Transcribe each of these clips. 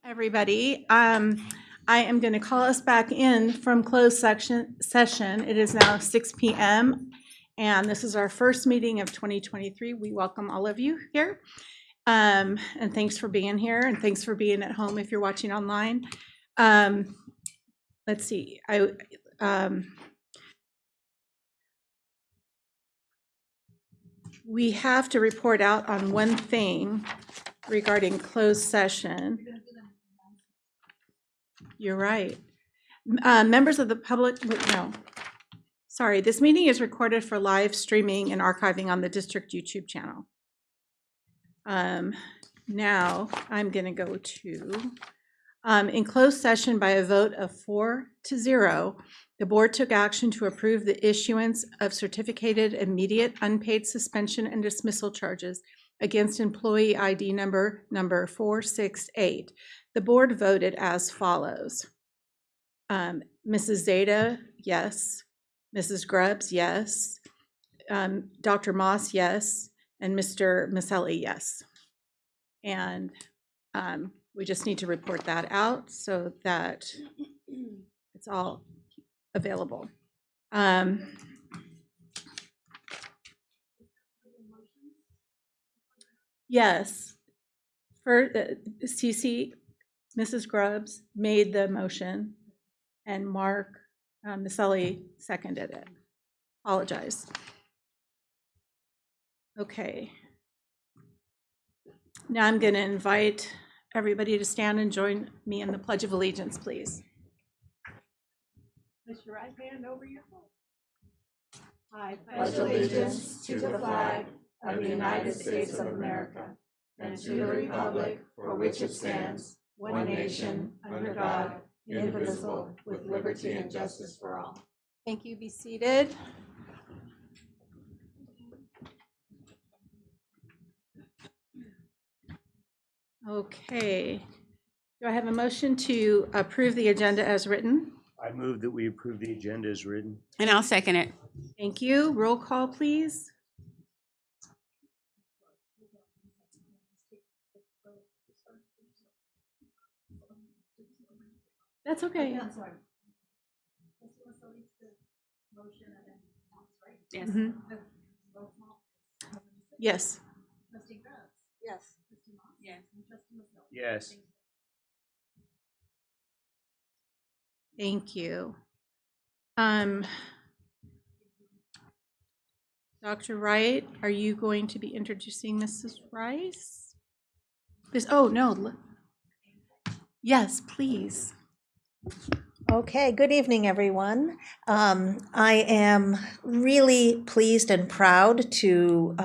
Everybody. I am going to call us back in from closed session. It is now 6 p.m. and this is our first meeting of 2023. We welcome all of you here. And thanks for being here and thanks for being at home if you're watching online. Let's see. We have to report out on one thing regarding closed session. You're right. Members of the public, no. Sorry, this meeting is recorded for live streaming and archiving on the district YouTube channel. Now I'm going to go to, in closed session by a vote of 4-0, the board took action to approve the issuance of certificated immediate unpaid suspension and dismissal charges against employee ID number 468. The board voted as follows. Mrs. Zeta, yes. Mrs. Grubbs, yes. Dr. Moss, yes. And Mr. Maselli, yes. And we just need to report that out so that it's all available. Yes. For CC, Mrs. Grubbs made the motion and Mark Maselli seconded it. Apologize. Okay. Now I'm going to invite everybody to stand and join me in the Pledge of Allegiance, please. Place your right hand over your heart. I pledge allegiance to the flag of the United States of America and to the republic for which it stands, one nation, under God, indivisible, with liberty and justice for all. Thank you. Be seated. Okay. Do I have a motion to approve the agenda as written? I move that we approve the agenda as written. And I'll second it. Thank you. Roll call, please. That's okay. Yes. Mm-hmm. Yes. Yes. Yes. Thank you. Dr. Wright, are you going to be introducing Mrs. Rice? Oh, no. Yes, please. Okay, good evening, everyone. I am really pleased and proud to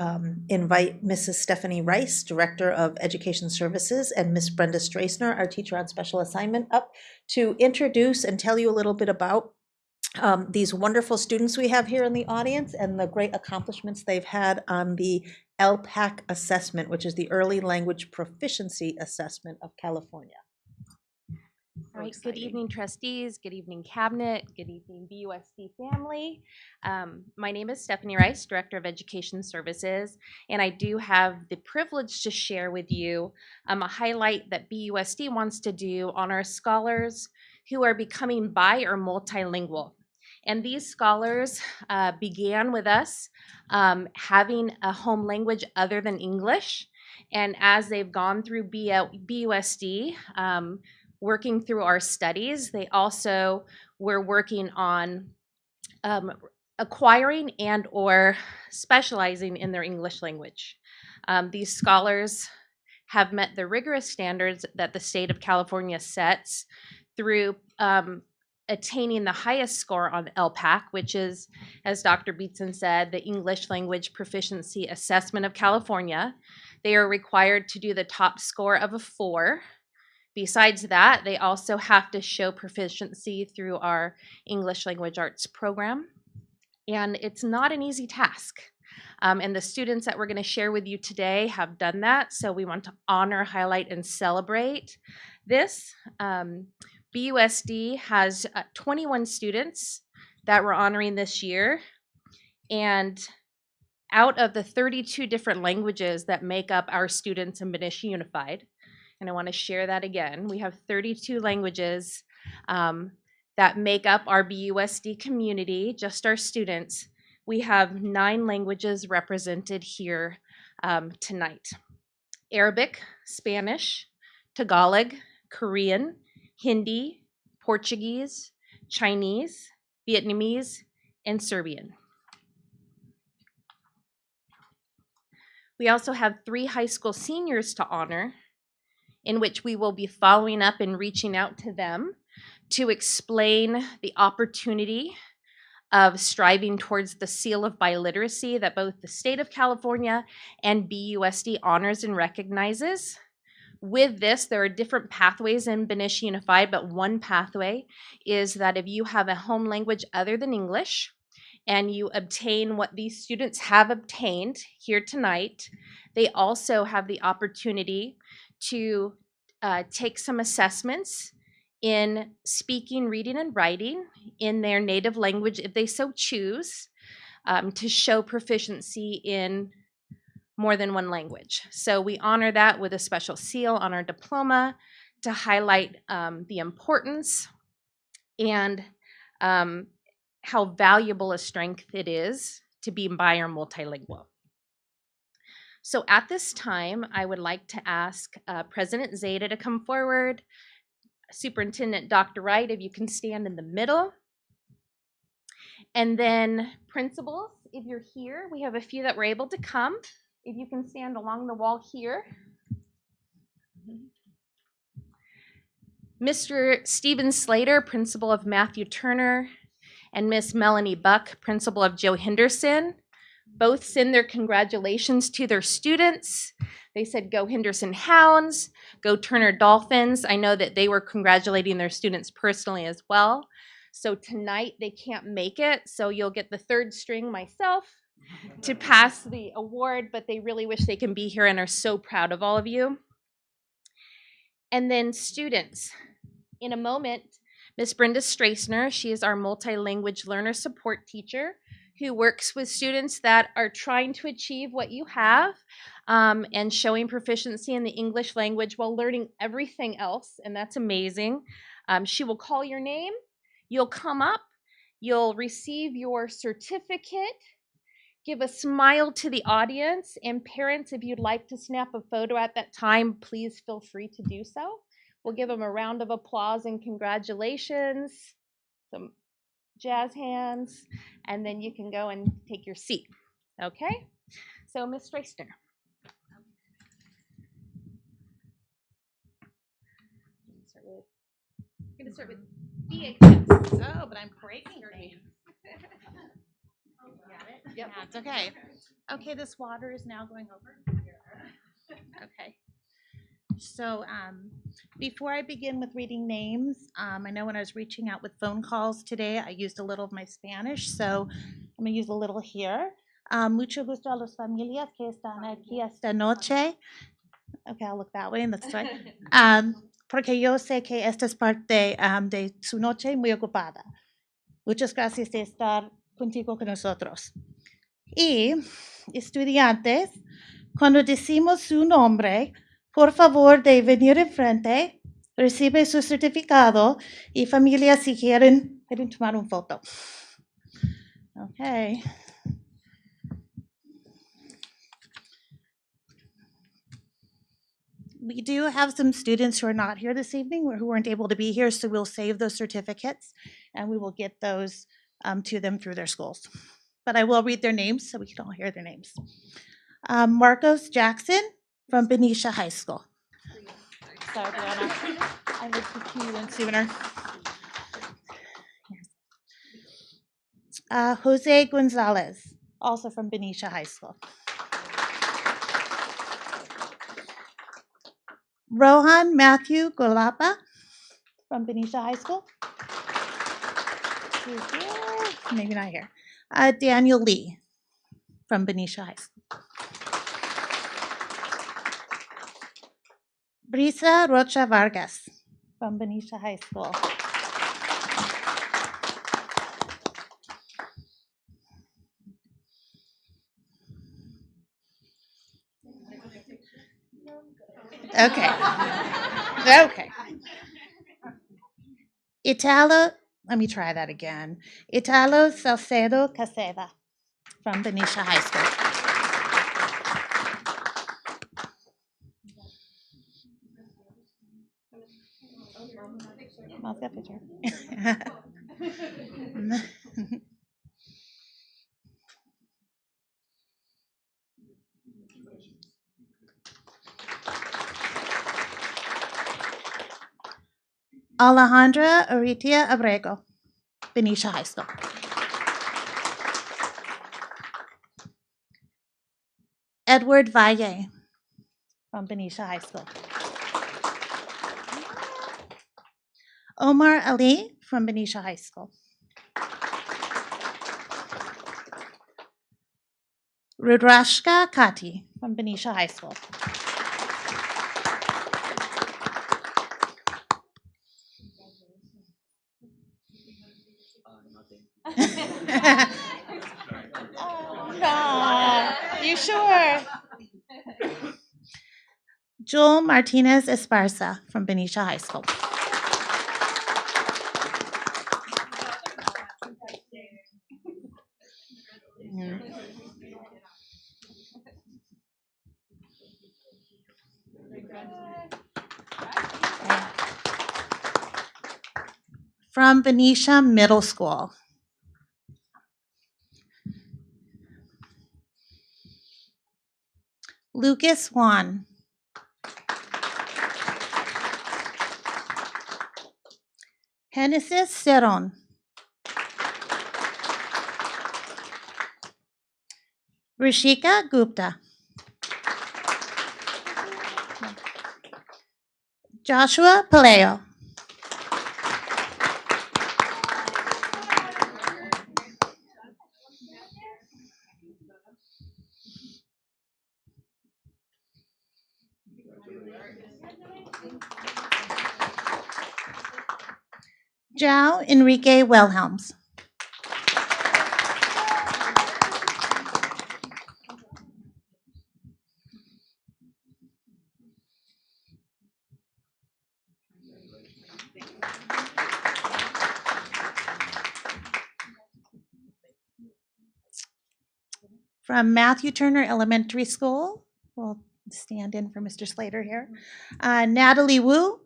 invite Mrs. Stephanie Rice, Director of Education Services, and Miss Brenda Strassner, our teacher on special assignment, up to introduce and tell you a little bit about these wonderful students we have here in the audience and the great accomplishments they've had on the LPAC assessment, which is the Early Language Proficiency Assessment of California. All right, good evening, trustees, good evening, cabinet, good evening, BUSD family. My name is Stephanie Rice, Director of Education Services, and I do have the privilege to share with you a highlight that BUSD wants to do on our scholars who are becoming bi or multilingual. And these scholars began with us having a home language other than English, and as they've gone through BUSD, working through our studies, they also were working on acquiring and or specializing in their English language. These scholars have met the rigorous standards that the state of California sets through attaining the highest score on LPAC, which is, as Dr. Beatson said, the English Language Proficiency Assessment of California. They are required to do the top score of a 4. Besides that, they also have to show proficiency through our English Language Arts program. And it's not an easy task. And the students that we're going to share with you today have done that. So we want to honor, highlight, and celebrate this. BUSD has 21 students that we're honoring this year. And out of the 32 different languages that make up our students in Benicia Unified, and I want to share that again. We have 32 languages that make up our BUSD community, just our students. We have 9 languages represented here tonight. Arabic, Spanish, Tagalog, Korean, Hindi, Portuguese, Chinese, Vietnamese, and Serbian. We also have 3 high school seniors to honor, in which we will be following up and reaching out to them to explain the opportunity of striving towards the seal of biliteracy that both the state of California and BUSD honors and recognizes. With this, there are different pathways in Benicia Unified, but one pathway is that if you have a home language other than English and you obtain what these students have obtained here tonight, they also have the opportunity to take some assessments in speaking, reading, and writing in their native language if they so choose, to show proficiency in more than one language. So we honor that with a special seal on our diploma to highlight the importance and how valuable a strength it is to be bi or multilingual. So at this time, I would like to ask President Zeta to come forward. Superintendent Dr. Wright, if you can stand in the middle. And then principals, if you're here, we have a few that were able to come. If you can stand along the wall here. Mr. Stephen Slater, principal of Matthew Turner, and Miss Melanie Buck, principal of Joe Henderson, both send their congratulations to their students. They said, go Henderson Hounds, go Turner Dolphins. I know that they were congratulating their students personally as well. So tonight they can't make it, so you'll get the third string myself to pass the award, but they really wish they can be here and are so proud of all of you. And then students, in a moment, Miss Brenda Strassner, she is our multi-language learner support teacher who works with students that are trying to achieve what you have and showing proficiency in the English language while learning everything else, and that's amazing. She will call your name, you'll come up, you'll receive your certificate, give a smile to the audience, and parents, if you'd like to snap a photo at that time, please feel free to do so. We'll give them a round of applause and congratulations, some jazz hands, and then you can go and take your seat. Okay? So, Ms. Strassner. I'm going to start with DHS. Oh, but I'm breaking things. Got it? Yep. Yeah, it's okay. Okay, this water is now going over. Okay. So before I begin with reading names, I know when I was reaching out with phone calls today, I used a little of my Spanish, so I'm going to use a little here. Mucho gusto a las familias que están aquí esta noche. Okay, I'll look that way, and that's right. Porque yo sé que esta es parte de su noche muy ocupada. Muchas gracias de estar contigo con nosotros. Y estudiantes, cuando decimos su nombre, por favor de venir enfrente, recibe su certificado y familia si quieren tomar una foto. Okay. We do have some students who are not here this evening or who weren't able to be here, so we'll save those certificates and we will get those to them through their schools. But I will read their names so we can all hear their names. Marcos Jackson from Benicia High School. Sorry, Brianna. I would pick you in sooner. Jose Gonzalez, also from Benicia High School. Rohan Matthew Golapa from Benicia High School. He's here. Maybe not here. Daniel Lee from Benicia High School. Brisa Rocha Vargas from Benicia High School. Okay. Okay. Let me try that again. Italo Salcedo Caseda from Benicia High School. Mom's got a picture. Alejandra Aritia Abrego, Benicia High School. Edward Valle from Benicia High School. Omar Ali from Benicia High School. Rudrashka Kati from Benicia High School. Oh, no. You sure? Joel Martinez Esparza from Benicia High School. From Benicia Middle School. Lucas Juan. Genesis Ceron. Rishika Gupta. Joshua Paleo. Jao Enrique Wilhelms. From Matthew Turner Elementary School, we'll stand in for Mr. Slater here. Natalie Wu.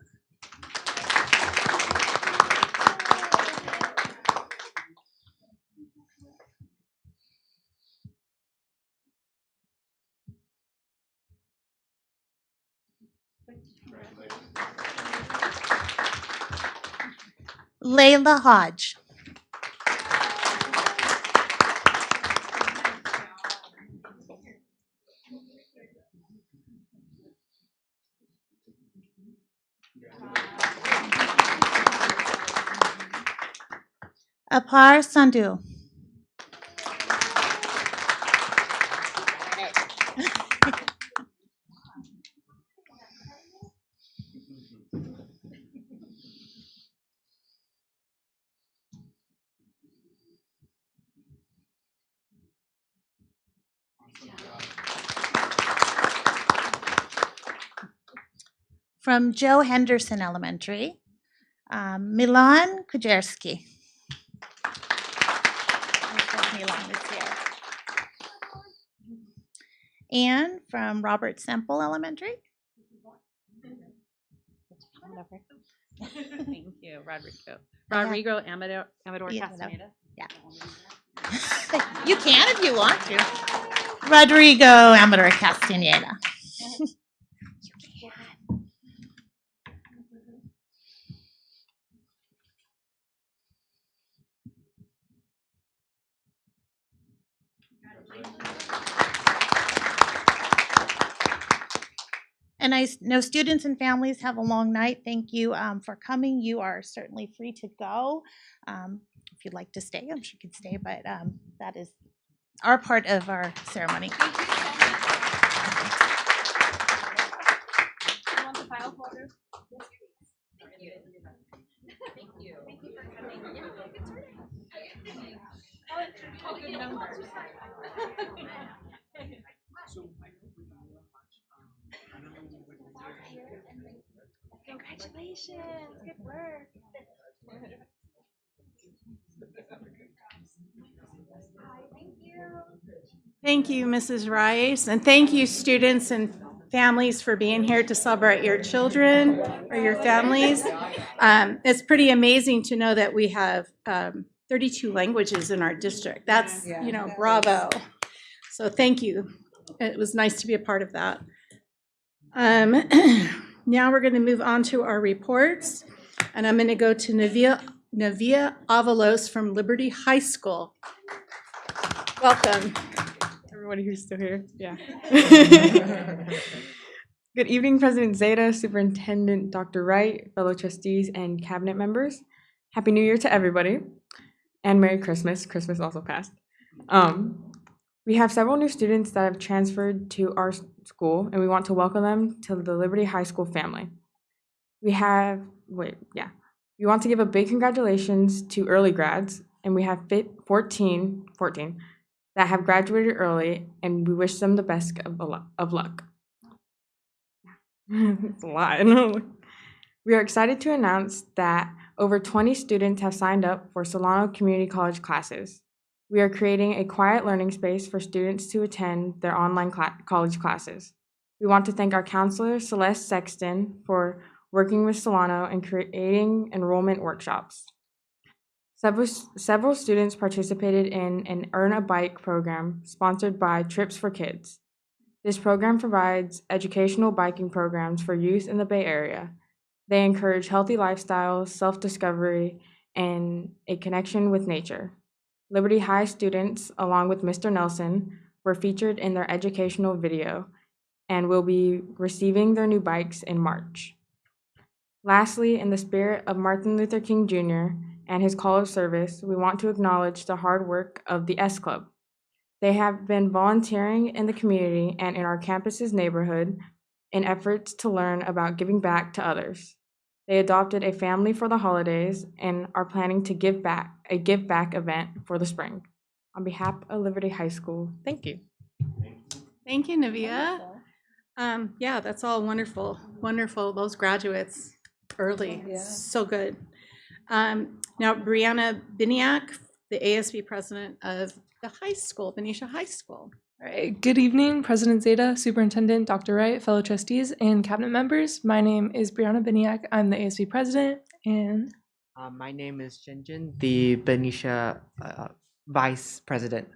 Layla Hodge. Apar Sandhu. From Joe Henderson Elementary, Milan Kujerski. Milan is here. And from Robert Semple Elementary. Thank you, Rodrigo. Rodrigo Amador Yeah, Castaneda. Yeah. You can if you want to. Rodrigo Amador Castaneda. And I know students and families have a long night. Thank you for coming. You are certainly free to go. If you'd like to stay, I'm sure you can stay, but that is our part of our ceremony. Congratulations. Good work. Thank you, Mrs. Rice, and thank you, students and families, for being here to celebrate your children or your families. It's pretty amazing to know that we have 32 languages in our district. That's, bravo. So thank you. It was nice to be a part of that. Now we're going to move on to our reports, and I'm going to go to Navia Avalos from Liberty High School. Welcome. Everybody who's still here, yeah. Good evening, President Zeta, Superintendent Dr. Wright, fellow trustees, and cabinet members. Happy New Year to everybody, and Merry Christmas. Christmas also passed. We have several new students that have transferred to our school, and we want to welcome them to the Liberty High School family. We want to give a big congratulations to early grads, and we have 14 that have graduated early, and we wish them the best of luck. It's a lot. We are excited to announce that over 20 students have signed up for Solano Community College classes. We are creating a quiet learning space for students to attend their online college classes. We want to thank our counselor, Celeste Sexton, for working with Solano and creating enrollment workshops. Several students participated in an Earn a Bike program sponsored by Trips for Kids. This program provides educational biking programs for youth in the Bay Area. They encourage healthy lifestyles, self-discovery, and a connection with nature. Liberty High students, along with Mr. Nelson, were featured in their educational video and will be receiving their new bikes in March. Lastly, in the spirit of Martin Luther King Jr. and his call of service, we want to acknowledge the hard work of the S Club. They have been volunteering in the community and in our campus's neighborhood in efforts to learn about giving back to others. They adopted a family for the holidays and are planning to give back event for the spring. On behalf of Liberty High School, thank you. Thank you, Navia. Yeah, that's all wonderful. Wonderful. Those graduates early. So good. Now, Brianna Biniak, the ASB president of the high school, Benicia High School. All right. Good evening, President Zeta, Superintendent Dr. Wright, fellow trustees, and cabinet members. My name is Brianna Biniak. I'm the ASB president, and my name is Jinjin, the Benicia vice president.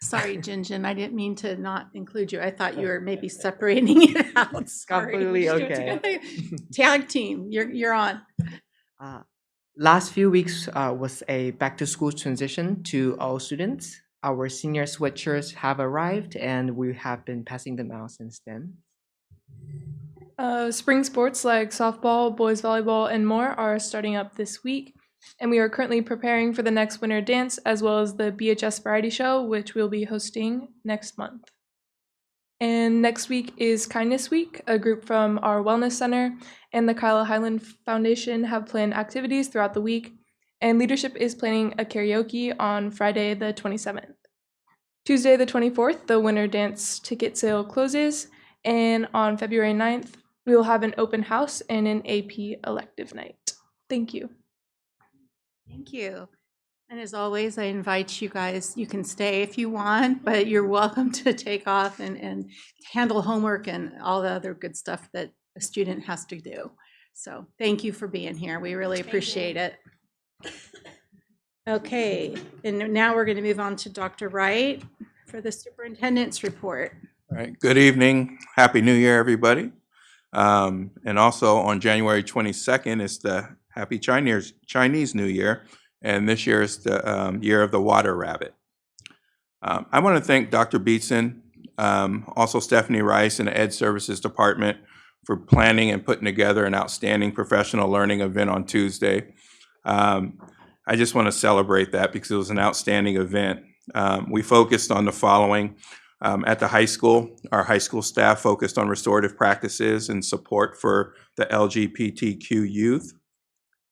Sorry, Jinjin, I didn't mean to not include you. I thought you were maybe separating it out. Sorry. Completely okay. Tag team, you're on. Last few weeks was a back-to-school transition to all students. Our senior sweatshirts have arrived, and we have been passing them out since then. Spring sports like softball, boys volleyball, and more are starting up this week, and we are currently preparing for the next winter dance as well as the BHS variety show, which we'll be hosting next month. And next week is Kindness Week. A group from our Wellness Center and the Kyla Highland Foundation have planned activities throughout the week, and leadership is planning a karaoke on Friday the 27th. Tuesday the 24th, the winter dance ticket sale closes, and on February 9th, we will have an open house and an AP elective night. Thank you. Thank you. And as always, I invite you guys, you can stay if you want, but you're welcome to take off and handle homework and all the other good stuff that a student has to do. So thank you for being here. We really appreciate it. Okay, and now we're going to move on to Dr. Wright for the superintendent's report. All right, good evening. Happy New Year, everybody. And also on January 22nd is the Happy Chinese New Year. And this year is the year of the water rabbit. I want to thank Dr. Beatson, also Stephanie Rice and the Ed Services Department for planning and putting together an outstanding professional learning event on Tuesday. I just want to celebrate that because it was an outstanding event. We focused on the following. At the high school, our high school staff focused on restorative practices and support for the LGBTQ youth.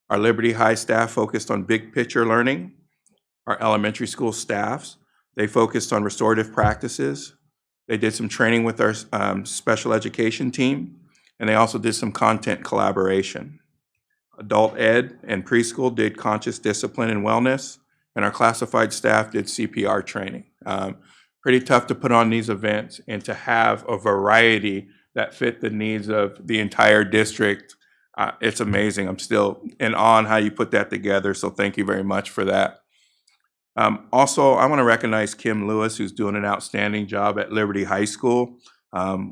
Our Liberty High staff focused on big picture learning. Our elementary school staffs, they focused on restorative practices. They did some training with our special education team, and they also did some content collaboration. Adult ed and preschool did conscious discipline and wellness, and our classified staff did CPR training. Pretty tough to put on these events and to have a variety that fit the needs of the entire district. It's amazing. I'm still in awe on how you put that together, so thank you very much for that. Also, I want to recognize Kim Lewis, who's doing an outstanding job at Liberty High School.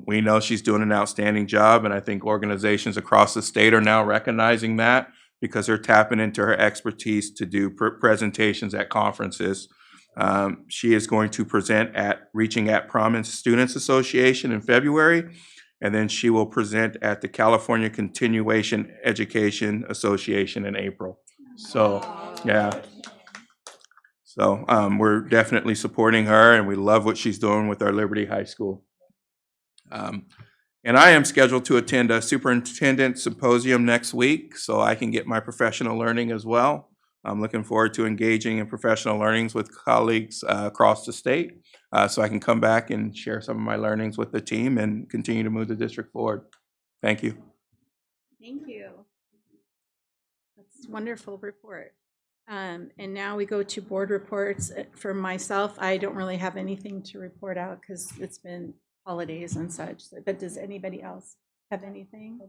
We know she's doing an outstanding job, and I think organizations across the state are now recognizing that because they're tapping into her expertise to do presentations at conferences. She is going to present at Reaching at Promise Students Association in February, and then she will present at the California Continuation Education Association in April. So, yeah. So we're definitely supporting her, and we love what she's doing with our Liberty High School. And I am scheduled to attend a superintendent symposium next week, so I can get my professional learning as well. I'm looking forward to engaging in professional learnings with colleagues across the state, so I can come back and share some of my learnings with the team and continue to move the district forward. Thank you. Thank you. That's a wonderful report. And now we go to board reports. For myself, I don't really have anything to report out because it's been holidays and such. But does anybody else have anything?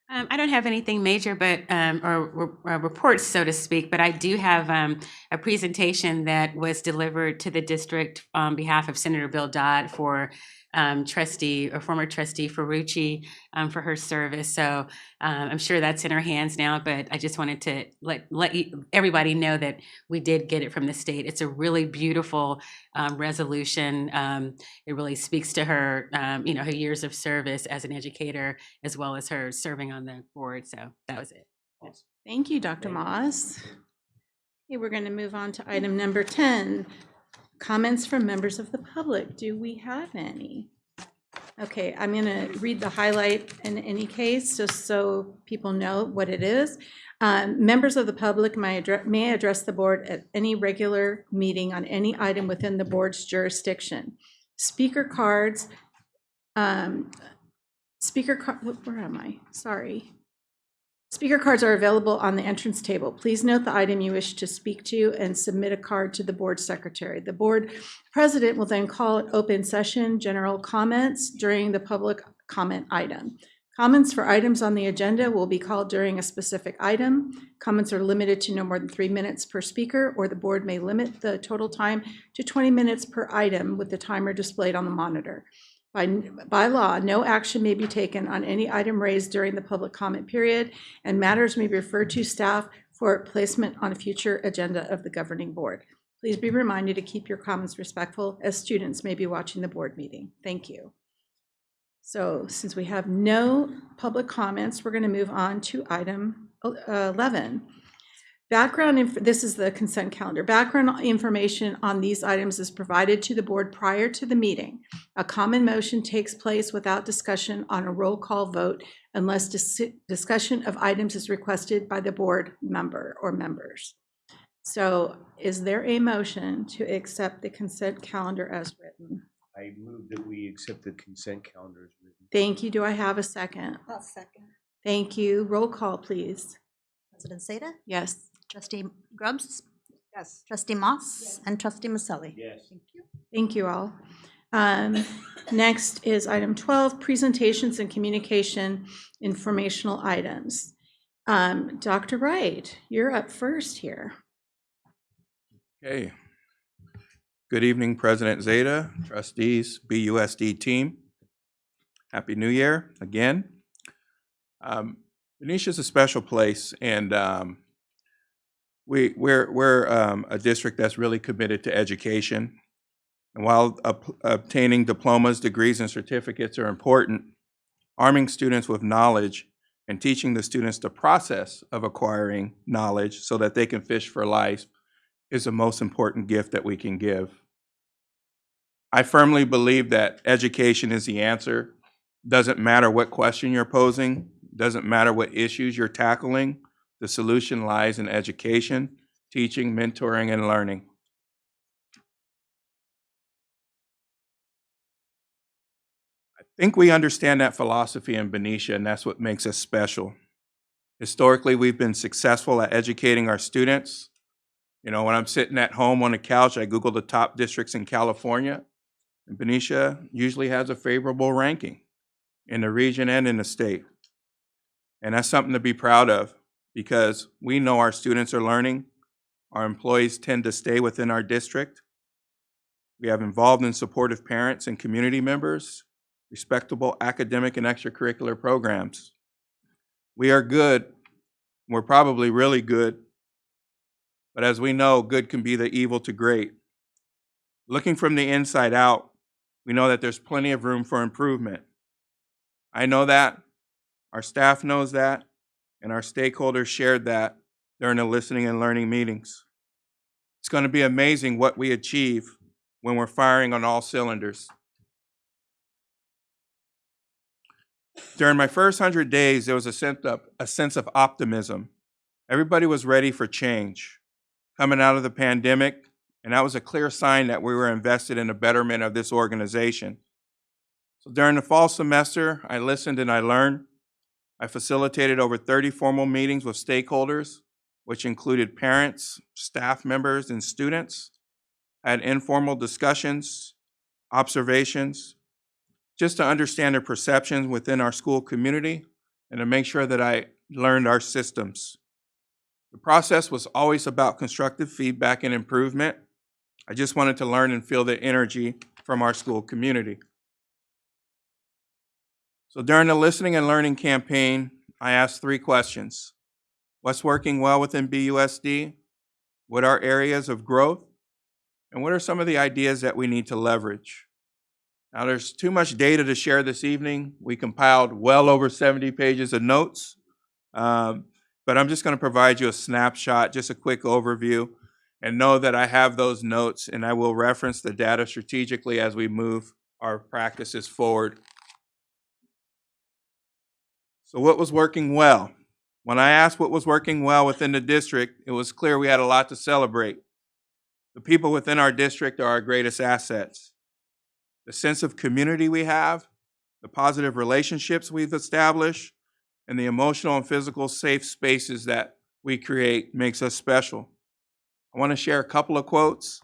I don't have anything major, but or reports, so to speak. But I do have a presentation that was delivered to the district on behalf of Senator Bill Dodd for former trustee Ferrucci for her service. So I'm sure that's in her hands now. But I just wanted to let everybody know that we did get it from the state. It's a really beautiful resolution. It really speaks to her, her years of service as an educator, as well as her serving on the board. So that was it. Thank you, Dr. Moss. Okay, we're going to move on to item number 10. Comments from members of the public. Do we have any? Okay, I'm going to read the highlight in any case, just so people know what it is. Members of the public may address the board at any regular meeting on any item within the board's jurisdiction. Speaker cards, where am I? Sorry. Speaker cards are available on the entrance table. Please note the item you wish to speak to and submit a card to the board secretary. The board president will then call it open session general comments during the public comment item. Comments for items on the agenda will be called during a specific item. Comments are limited to no more than 3 minutes per speaker, or the board may limit the total time to 20 minutes per item with the timer displayed on the monitor. By law, no action may be taken on any item raised during the public comment period, and matters may be referred to staff for placement on a future agenda of the governing board. Please be reminded to keep your comments respectful, as students may be watching the board meeting. Thank you. So since we have no public comments, we're going to move on to item 11. This is the consent calendar. Background information on these items is provided to the board prior to the meeting. A common motion takes place without discussion on a roll call vote unless discussion of items is requested by the board member or members. So is there a motion to accept the consent calendar as written? I move that we accept the consent calendar as written. Thank you. Do I have a second? I'll second. Thank you. Roll call, please. President Seda? Yes. Trustee Grubbs? Yes. Trustee Moss? Yes. And Trustee Maselli? Yes. Thank you. Thank you all. Next is item 12, presentations and communication informational items. Dr. Wright, you're up first here. Okay. Good evening, President Zeta, trustees, BUSD team. Happy New Year again. Benicia is a special place, and we're a district that's really committed to education. And while obtaining diplomas, degrees, and certificates are important, arming students with knowledge and teaching the students the process of acquiring knowledge so that they can fish for life is the most important gift that we can give. I firmly believe that education is the answer. Doesn't matter what question you're posing, doesn't matter what issues you're tackling, the solution lies in education, teaching, mentoring, and learning. I think we understand that philosophy in Benicia, and that's what makes us special. Historically, we've been successful at educating our students. You know, when I'm sitting at home on the couch, I Google the top districts in California, and Benicia usually has a favorable ranking in the region and in the state. And that's something to be proud of because we know our students are learning. Our employees tend to stay within our district. We have involved and supportive parents and community members, respectable academic and extracurricular programs. We are good. We're probably really good. But as we know, good can be the evil to great. Looking from the inside out, we know that there's plenty of room for improvement. I know that, our staff knows that, and our stakeholders shared that during the listening and learning meetings. It's going to be amazing what we achieve when we're firing on all cylinders. During my first 100 days, there was a sense of optimism. Everybody was ready for change. Coming out of the pandemic, and that was a clear sign that we were invested in the betterment of this organization. So during the fall semester, I listened and I learned. I facilitated over 30 formal meetings with stakeholders, which included parents, staff members, and students. I had informal discussions, observations, just to understand their perceptions within our school community and to make sure that I learned our systems. The process was always about constructive feedback and improvement. I just wanted to learn and feel the energy from our school community. So during the listening and learning campaign, I asked 3 questions. What's working well within BUSD? What are areas of growth? And what are some of the ideas that we need to leverage? Now, there's too much data to share this evening. We compiled well over 70 pages of notes, but I'm just going to provide you a snapshot, just a quick overview, and know that I have those notes and I will reference the data strategically as we move our practices forward. So what was working well? When I asked what was working well within the district, it was clear we had a lot to celebrate. The people within our district are our greatest assets. The sense of community we have, the positive relationships we've established, and the emotional and physical safe spaces that we create makes us special. I want to share a couple of quotes.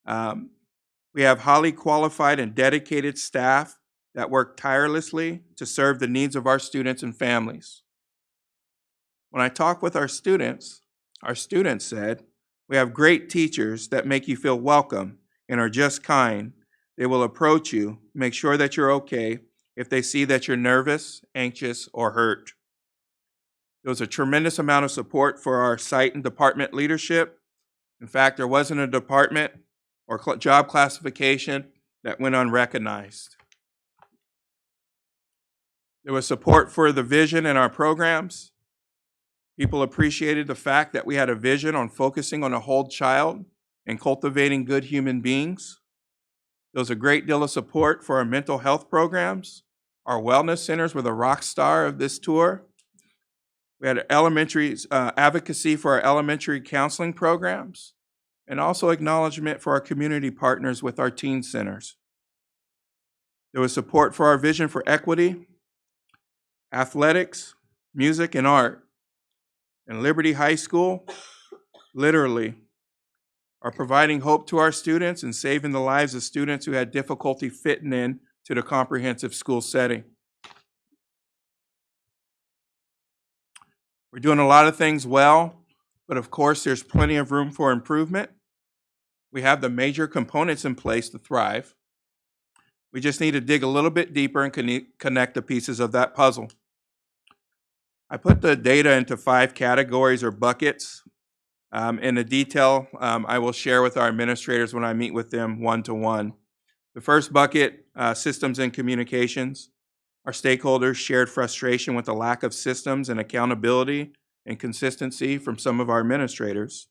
We have highly qualified and dedicated staff that work tirelessly to serve the needs of our students and families. When I talk with our students said, we have great teachers that make you feel welcome and are just kind. They will approach you, make sure that you're okay if they see that you're nervous, anxious, or hurt. There was a tremendous amount of support for our site and department leadership. In fact, there wasn't a department or job classification that went unrecognized. There was support for the vision in our programs. People appreciated the fact that we had a vision on focusing on a whole child and cultivating good human beings. There was a great deal of support for our mental health programs. Our wellness centers were the rock star of this tour. We had elementary advocacy for our elementary counseling programs and also acknowledgement for our community partners with our teen centers. There was support for our vision for equity, athletics, music, and art. And Liberty High School, literally, are providing hope to our students and saving the lives of students who had difficulty fitting in to the comprehensive school setting. We're doing a lot of things well, but of course there's plenty of room for improvement. We have the major components in place to thrive. We just need to dig a little bit deeper and connect the pieces of that puzzle. I put the data into 5 categories or buckets. In the detail, I will share with our administrators when I meet with them one-to-one. The first bucket, systems and communications. Our stakeholders shared frustration with the lack of systems and accountability and consistency from some of our administrators.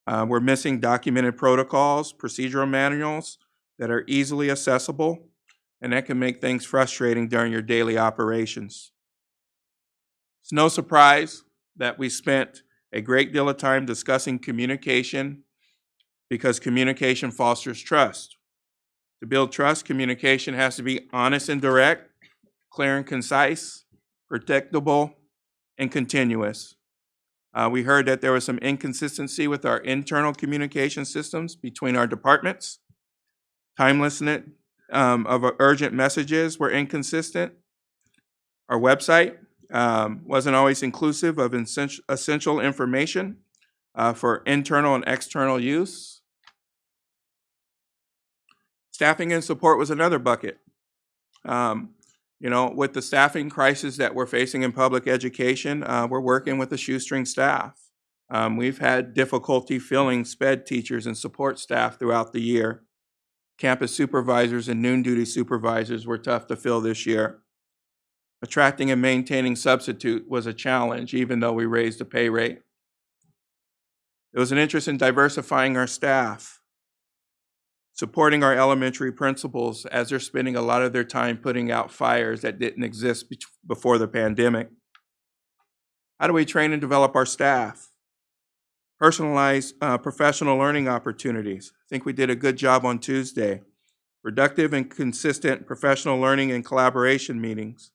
We're missing documented protocols, procedural manuals that are easily accessible, and that can make things frustrating during your daily operations. It's no surprise that we spent a great deal of time discussing communication because communication fosters trust. To build trust, communication has to be honest and direct, clear and concise, predictable, and continuous. We heard that there was some inconsistency with our internal communication systems between our departments. Timelessness of urgent messages were inconsistent. Our website wasn't always inclusive of essential information for internal and external use. Staffing and support was another bucket. With the staffing crisis that we're facing in public education, we're working with a shoestring staff. We've had difficulty filling SPED teachers and support staff throughout the year. Campus supervisors and noon duty supervisors were tough to fill this year. Attracting and maintaining substitute was a challenge, even though we raised the pay rate. There was an interest in diversifying our staff, supporting our elementary principals as they're spending a lot of their time putting out fires that didn't exist before the pandemic. How do we train and develop our staff? Personalized professional learning opportunities. I think we did a good job on Tuesday. Productive and consistent professional learning and collaboration meetings.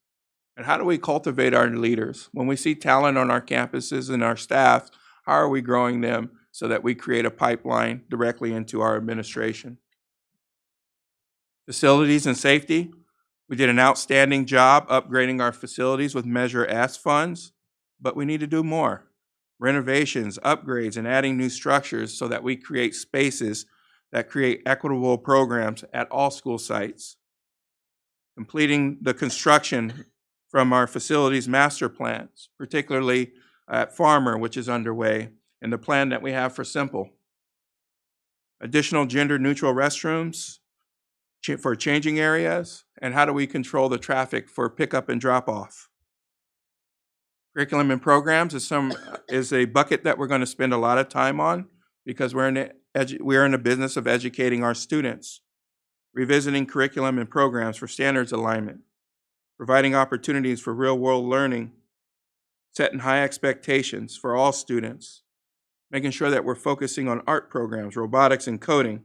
And how do we cultivate our leaders? When we see talent on our campuses and our staff, how are we growing them so that we create a pipeline directly into our administration? Facilities and safety. We did an outstanding job upgrading our facilities with Measure S funds, but we need to do more. Renovations, upgrades, and adding new structures so that we create spaces that create equitable programs at all school sites. Completing the construction from our facilities master plans, particularly at Farmer, which is underway, and the plan that we have for Simple. Additional gender-neutral restrooms for changing areas, and how do we control the traffic for pickup and drop-off? Curriculum and programs is a bucket that we're going to spend a lot of time on because we're in the business of educating our students, revisiting curriculum and programs for standards alignment, providing opportunities for real-world learning, setting high expectations for all students, making sure that we're focusing on art programs, robotics, and coding,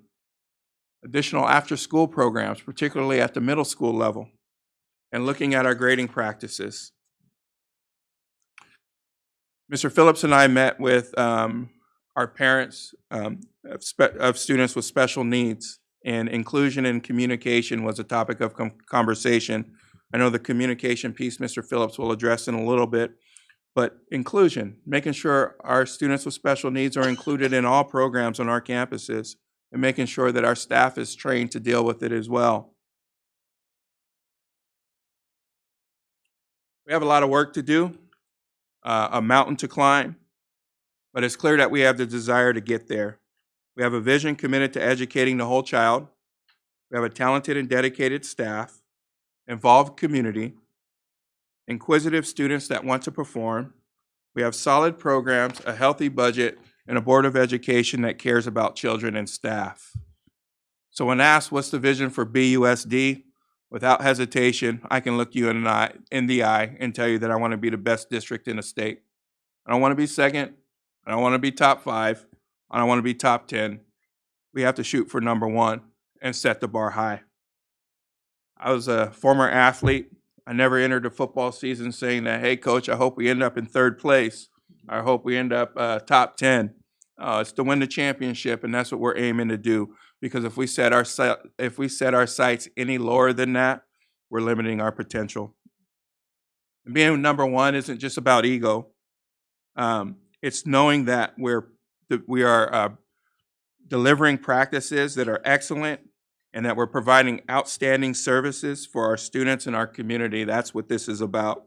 additional after-school programs, particularly at the middle school level, and looking at our grading practices. Mr. Phillips and I met with our parents of students with special needs, and inclusion and communication was a topic of conversation. I know the communication piece Mr. Phillips will address in a little bit, but inclusion, making sure our students with special needs are included in all programs on our campuses, and making sure that our staff is trained to deal with it as well. We have a lot of work to do, a mountain to climb, but it's clear that we have the desire to get there. We have a vision committed to educating the whole child. We have a talented and dedicated staff, involved community, inquisitive students that want to perform. We have solid programs, a healthy budget, and a Board of Education that cares about children and staff. So when asked what's the vision for BUSD, without hesitation, I can look you in the eye and tell you that I want to be the best district in the state. I don't want to be second. I don't want to be top 5. I don't want to be top 10. We have to shoot for number 1 and set the bar high. I was a former athlete. I never entered a football season saying that, hey, coach, I hope we end up in 3rd place. I hope we end up top 10. It's to win the championship, and that's what we're aiming to do. Because if we set our sights any lower than that, we're limiting our potential. And being number 1 isn't just about ego. It's knowing that we are delivering practices that are excellent and that we're providing outstanding services for our students and our community. That's what this is about.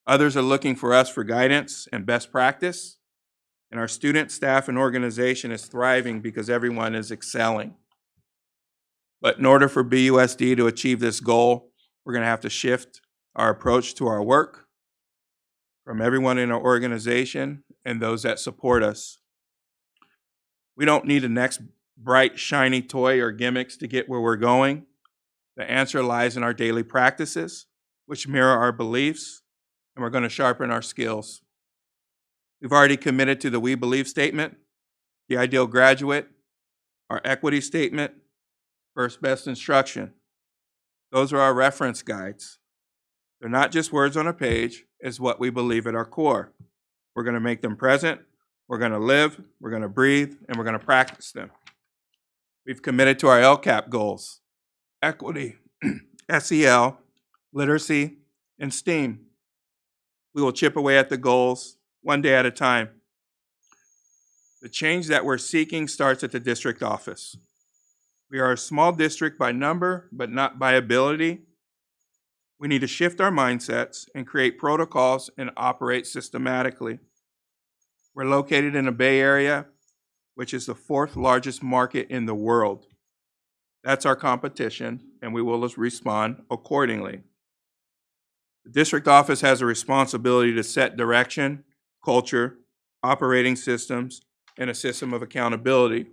Others are looking for us for guidance and best practice, and our student, staff, and organization is thriving because everyone is excelling. But in order for BUSD to achieve this goal, we're going to have to shift our approach to our work from everyone in our organization and those that support us. We don't need the next bright, shiny toy or gimmicks to get where we're going. The answer lies in our daily practices, which mirror our beliefs, and we're going to sharpen our skills. We've already committed to the We Believe statement, the ideal graduate, our equity statement, first best instruction. Those are our reference guides. They're not just words on a page, it's what we believe at our core. We're going to make them present, we're going to live, we're going to breathe, and we're going to practice them. We've committed to our LCAP goals: equity, SEL, literacy, and STEAM. We will chip away at the goals one day at a time. The change that we're seeking starts at the district office. We are a small district by number, but not by ability. We need to shift our mindsets and create protocols and operate systematically. We're located in the Bay Area, which is the 4th largest market in the world. That's our competition, and we will respond accordingly. The district office has a responsibility to set direction, culture, operating systems, and a system of accountability,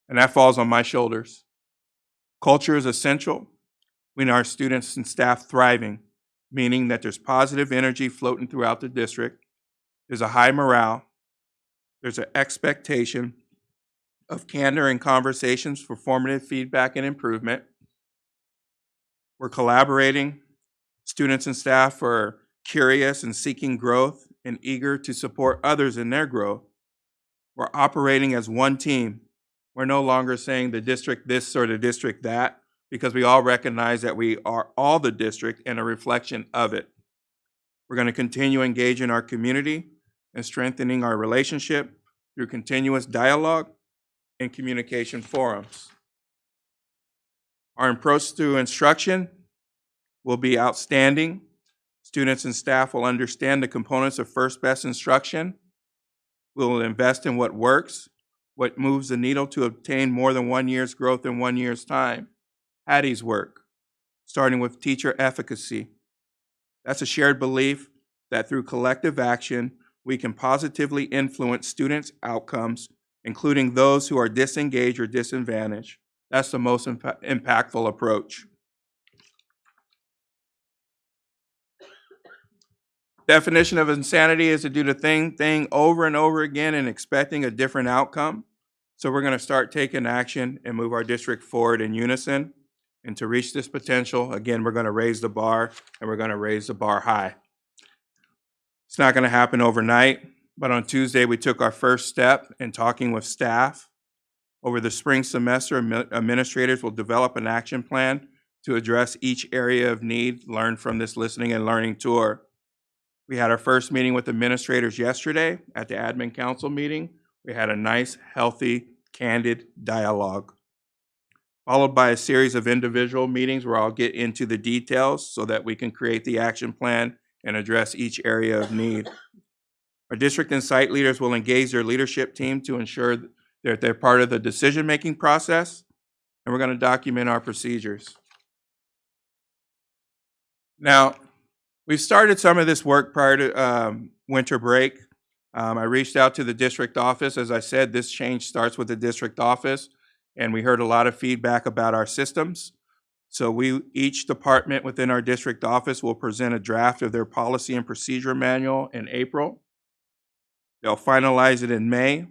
and that falls on my shoulders. Culture is essential. We need our students and staff thriving, meaning that there's positive energy floating throughout the district, there's a high morale, there's an expectation of candor in conversations for formative feedback and improvement. We're collaborating. Students and staff are curious and seeking growth and eager to support others in their growth. We're operating as one team. We're no longer saying the district this or the district that, because we all recognize that we are all the district and a reflection of it. We're going to continue engaging our community and strengthening our relationship through continuous dialogue and communication forums. Our approach to instruction will be outstanding. Students and staff will understand the components of first best instruction. We will invest in what works, what moves the needle to obtain more than 1 year's growth in 1 year's time. Hattie's work, starting with teacher efficacy. That's a shared belief that through collective action, we can positively influence students' outcomes, including those who are disengaged or disadvantaged. That's the most impactful approach. Definition of insanity is to do the same thing over and over again and expecting a different outcome. So we're going to start taking action and move our district forward in unison. And to reach this potential, again, we're going to raise the bar, and we're going to raise the bar high. It's not going to happen overnight, but on Tuesday, we took our first step in talking with staff. Over the spring semester, administrators will develop an action plan to address each area of need learned from this listening and learning tour. We had our first meeting with administrators yesterday at the admin council meeting. We had a nice, healthy, candid dialogue, followed by a series of individual meetings where I'll get into the details so that we can create the action plan and address each area of need. Our district and site leaders will engage their leadership team to ensure that they're part of the decision-making process, and we're going to document our procedures. Now, we've started some of this work prior to winter break. I reached out to the district office. As I said, this change starts with the district office, and we heard a lot of feedback about our systems. So each department within our district office will present a draft of their policy and procedure manual in April. They'll finalize it in May,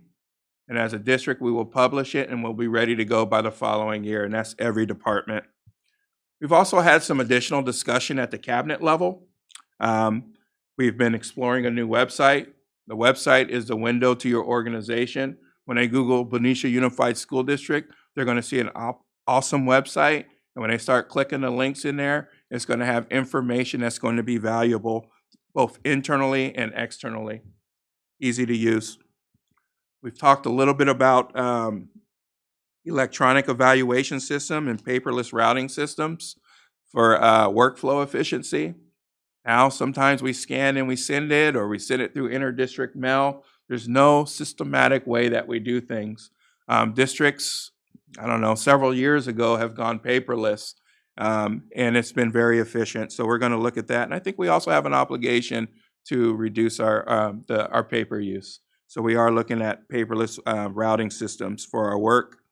and as a district, we will publish it and we'll be ready to go by the following year, and that's every department. We've also had some additional discussion at the cabinet level. We've been exploring a new website. The website is the window to your organization. When they Google Benicia Unified School District, they're going to see an awesome website. And when they start clicking the links in there, it's going to have information that's going to be valuable both internally and externally. Easy to use. We've talked a little bit about electronic evaluation system and paperless routing systems for workflow efficiency. Now, sometimes we scan and we send it, or we send it through inter-district mail. There's no systematic way that we do things. Districts, I don't know, several years ago have gone paperless, and it's been very efficient. So we're going to look at that. And I think we also have an obligation to reduce our paper use. So we are looking at paperless routing systems for our work.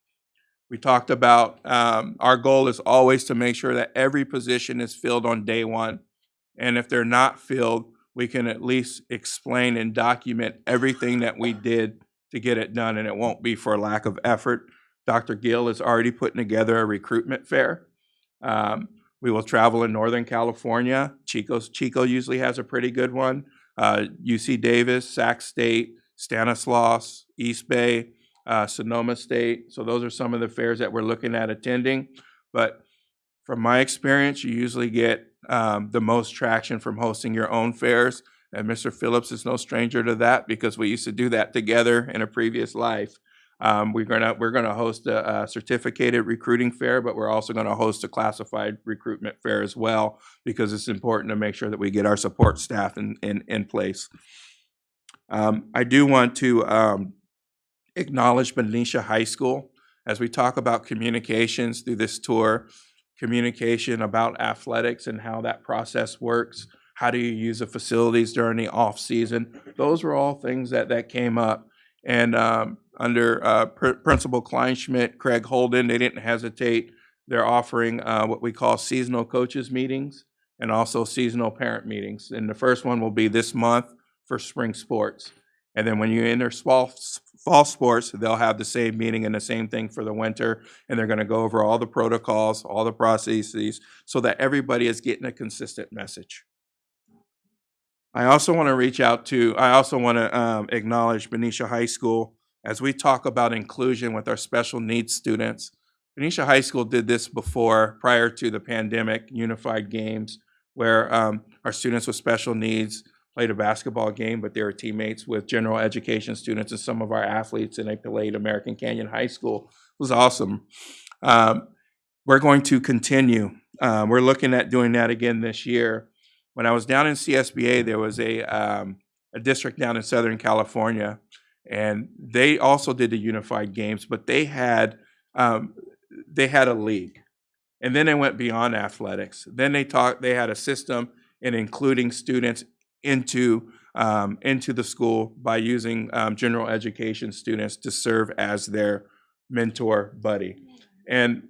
We talked about our goal is always to make sure that every position is filled on day one. And if they're not filled, we can at least explain and document everything that we did to get it done, and it won't be for lack of effort. Dr. Gill is already putting together a recruitment fair. We will travel in Northern California. Chico usually has a pretty good one. UC Davis, Sac State, Stanislaus, East Bay, Sonoma State. So those are some of the fairs that we're looking at attending. But from my experience, you usually get the most traction from hosting your own fairs. And Mr. Phillips is no stranger to that because we used to do that together in a previous life. We're gonna host a certificated recruiting fair, but we're also gonna host a classified recruitment fair as well because it's important to make sure that we get our support staff in place. I do want to acknowledge Benicia High School as we talk about communications through this tour, communication about athletics and how that process works. How do you use the facilities during the off season? Those were all things that came up. And under Principal Kleinschmidt, Craig Holden, they didn't hesitate. They're offering what we call seasonal coaches meetings and also seasonal parent meetings. And the first one will be this month for spring sports. And then when you enter fall sports, they'll have the same meeting and the same thing for the winter. And they're going to go over all the protocols, all the processes, so that everybody is getting a consistent message. I also want to acknowledge Benicia High School as we talk about inclusion with our special needs students. Benicia High School did this before, prior to the pandemic, unified games, where our students with special needs played a basketball game, but they were teammates with general education students and some of our athletes, and they played American Canyon High School. It was awesome. We're going to continue. We're looking at doing that again this year. When I was down in CSBA, there was a district down in Southern California, and they also did the unified games, but they had a league, and then they went beyond athletics. Then they had a system in including students into the school by using general education students to serve as their mentor buddy. And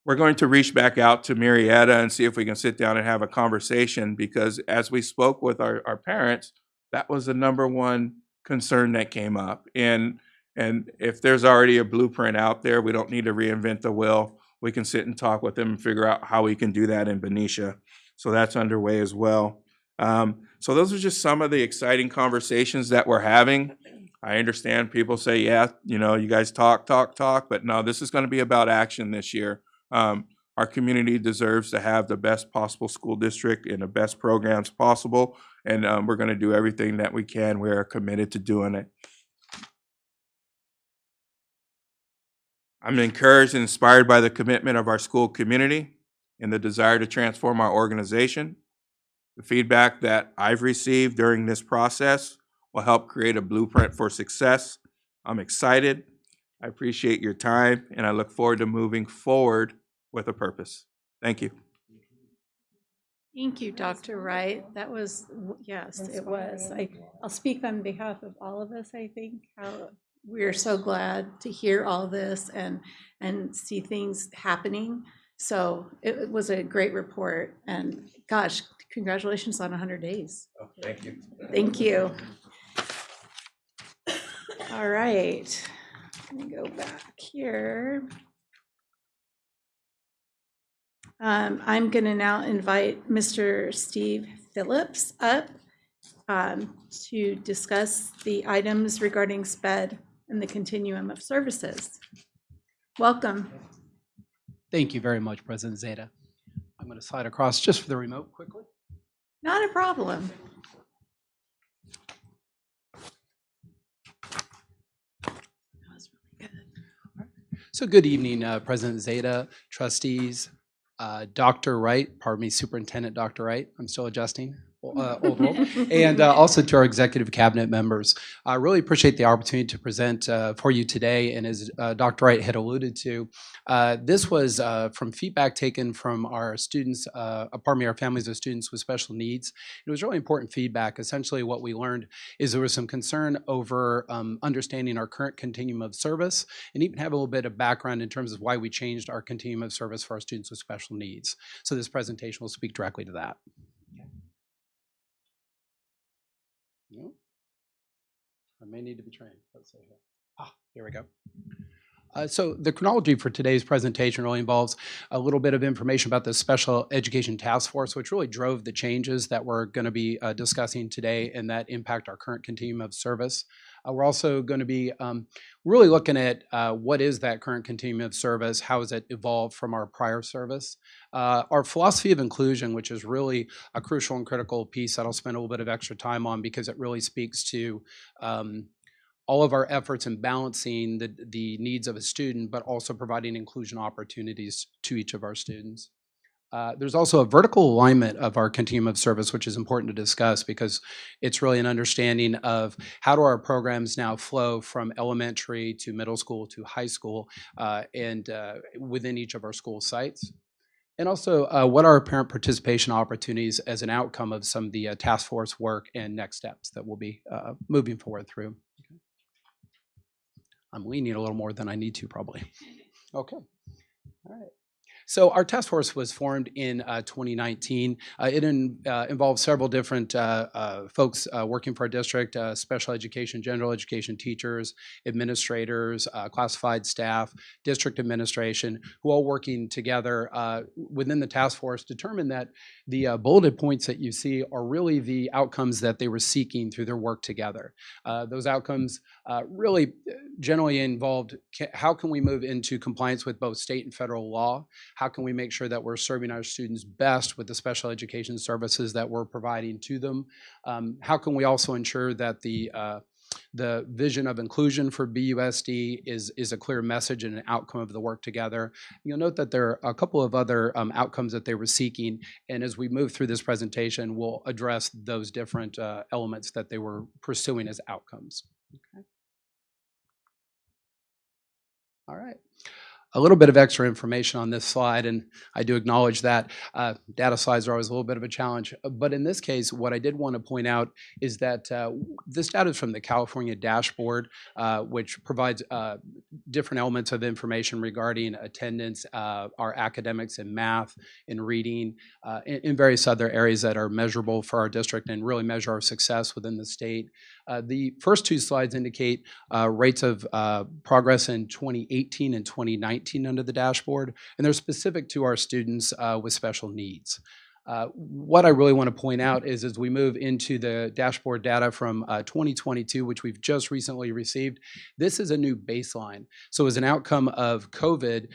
we're going to reach back out to Marietta and see if we can sit down and have a conversation, because as we spoke with our parents, that was the number one concern that came up. And if there's already a blueprint out there, we don't need to reinvent the wheel. We can sit and talk with them and figure out how we can do that in Benicia. So that's underway as well. So those are just some of the exciting conversations that we're having. I understand people say, yeah, you guys talk, but no, this is going to be about action this year. Our community deserves to have the best possible school district and the best programs possible, and we're going to do everything that we can. We are committed to doing it. I'm encouraged and inspired by the commitment of our school community and the desire to transform our organization. The feedback that I've received during this process will help create a blueprint for success. I'm excited. I appreciate your time, and I look forward to moving forward with a purpose. Thank you. Thank you, Dr. Wright. That was, yes, it was. I'll speak on behalf of all of us, I think, how we're so glad to hear all this and see things happening. So it was a great report, and gosh, congratulations on 100 days. Oh, thank you. Thank you. All right, let me go back here. I'm going to now invite Mr. Steve Phillips up to discuss the items regarding SPED and the continuum of services. Welcome. Thank you very much, President Zeta. I'm going to slide across just for the remote quickly. Not a problem. That was really good. So good evening, President Zeta, trustees, Dr. Wright, Superintendent Dr. Wright. I'm still adjusting. Old world, and also to our executive cabinet members. I really appreciate the opportunity to present for you today. And as Dr. Wright had alluded to, this was from feedback taken from our students, our families of students with special needs. It was really important feedback. Essentially what we learned is there was some concern over understanding our current continuum of service, and even have a little bit of background in terms of why we changed our continuum of service for our students with special needs. So this presentation will speak directly to that. No? I may need to be trained. Let's see here. Here we go. So the chronology for today's presentation really involves a little bit of information about the Special Education Task Force, which really drove the changes that we're going to be discussing today and that impact our current continuum of service. We're also going to be really looking at what is that current continuum of service, how has it evolved from our prior service. Our philosophy of inclusion, which is really a crucial and critical piece that I'll spend a little bit of extra time on because it really speaks to all of our efforts in balancing the needs of a student, but also providing inclusion opportunities to each of our students. There's also a vertical alignment of our continuum of service, which is important to discuss because it's really an understanding of how do our programs now flow from elementary to middle school to high school and within each of our school sites. And also, what are parent participation opportunities as an outcome of some of the task force work and next steps that we'll be moving forward through. I'm leaning a little more than I need to, probably. Okay. All right. So our task force was formed in 2019. It involves several different folks working for our district, special education, general education teachers, administrators, classified staff, district administration, who all working together within the task force determined that the bulleted points that you see are really the outcomes that they were seeking through their work together. Those outcomes really generally involved how can we move into compliance with both state and federal law? How can we make sure that we're serving our students best with the special education services that we're providing to them? How can we also ensure that the vision of inclusion for BUSD is a clear message and an outcome of the work together? You'll note that there are a couple of other outcomes that they were seeking, and as we move through this presentation, we'll address those different elements that they were pursuing as outcomes. Okay. All right. A little bit of extra information on this slide, and I do acknowledge that data slides are always a little bit of a challenge. But in this case, what I did want to point out is that this data is from the California dashboard, which provides different elements of information regarding attendance, our academics in math, in reading, in various other areas that are measurable for our district and really measure our success within the state. The first two slides indicate rates of progress in 2018 and 2019 under the dashboard, and they're specific to our students with special needs. What I really want to point out is as we move into the dashboard data from 2022, which we've just recently received, this is a new baseline. So as an outcome of COVID,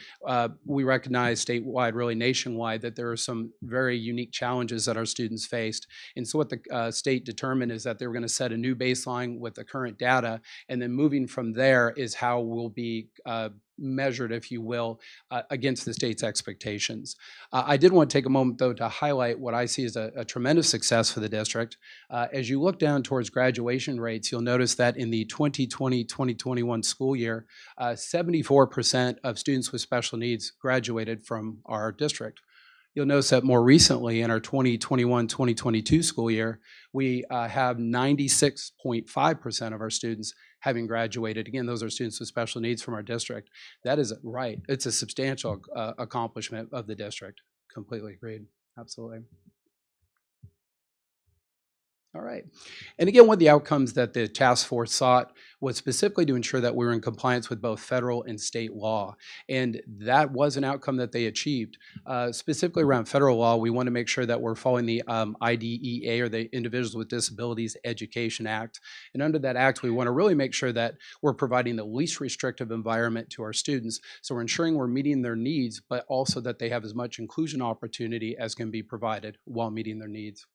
we recognize statewide, really nationwide, that there are some very unique challenges that our students faced. And so what the state determined is that they were going to set a new baseline with the current data, and then moving from there is how we'll be measured, if you will, against the state's expectations. I did want to take a moment, though, to highlight what I see as a tremendous success for the district. As you look down towards graduation rates, you'll notice that in the 2020-2021 school year, 74% of students with special needs graduated from our district. You'll notice that more recently in our 2021-2022 school year, we have 96.5% of our students having graduated. Again, those are students with special needs from our district. That is right. It's a substantial accomplishment of the district. Completely agreed. Absolutely. All right. And again, one of the outcomes that the task force sought was specifically to ensure that we were in compliance with both federal and state law. And that was an outcome that they achieved. Specifically around federal law, we want to make sure that we're following the IDEA, or the Individuals with Disabilities Education Act. And under that act, we want to really make sure that we're providing the least restrictive environment to our students. So we're ensuring we're meeting their needs, but also that they have as much inclusion opportunity as can be provided while meeting their needs.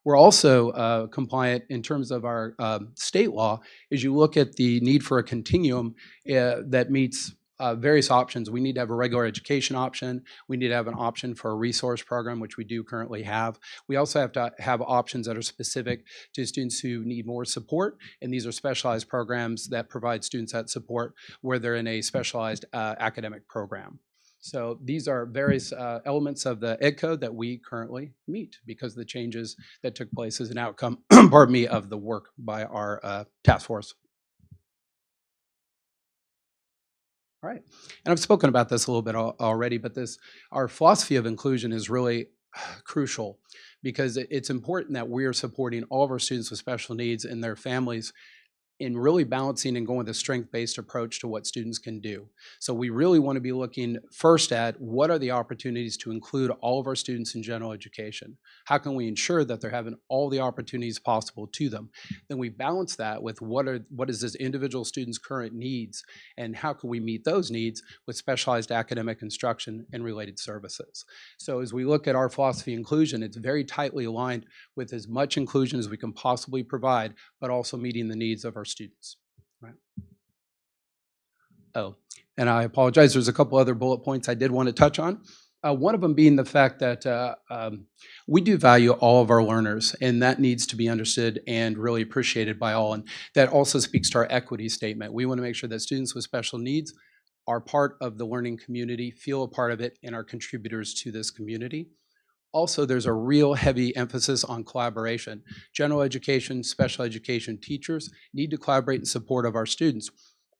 We're also compliant in terms of our state law. As you look at the need for a continuum that meets various options, we need to have a regular education option. We need to have an option for a resource program, which we do currently have. We also have to have options that are specific to students who need more support, and these are specialized programs that provide students that support where they're in a specialized academic program. So these are various elements of the Ed Code that we currently meet because of the changes that took place as an outcome, pardon me, of the work by our task force. All right, and I've spoken about this a little bit already, but our philosophy of inclusion is really crucial because it's important that we are supporting all of our students with special needs and their families in really balancing and going with a strength-based approach to what students can do. So we really want to be looking first at what are the opportunities to include all of our students in general education? How can we ensure that they're having all the opportunities possible to them? Then we balance that with what is this individual student's current needs, and how can we meet those needs with specialized academic instruction and related services. So as we look at our philosophy of inclusion, it's very tightly aligned with as much inclusion as we can possibly provide, but also meeting the needs of our students. Right. Oh, and I apologize, there's a couple other bullet points I did want to touch on. One of them being the fact that we do value all of our learners, and that needs to be understood and really appreciated by all. And that also speaks to our equity statement. We want to make sure that students with special needs are part of the learning community, feel a part of it, and are contributors to this community. Also, there's a real heavy emphasis on collaboration. General education, special education teachers need to collaborate in support of our students.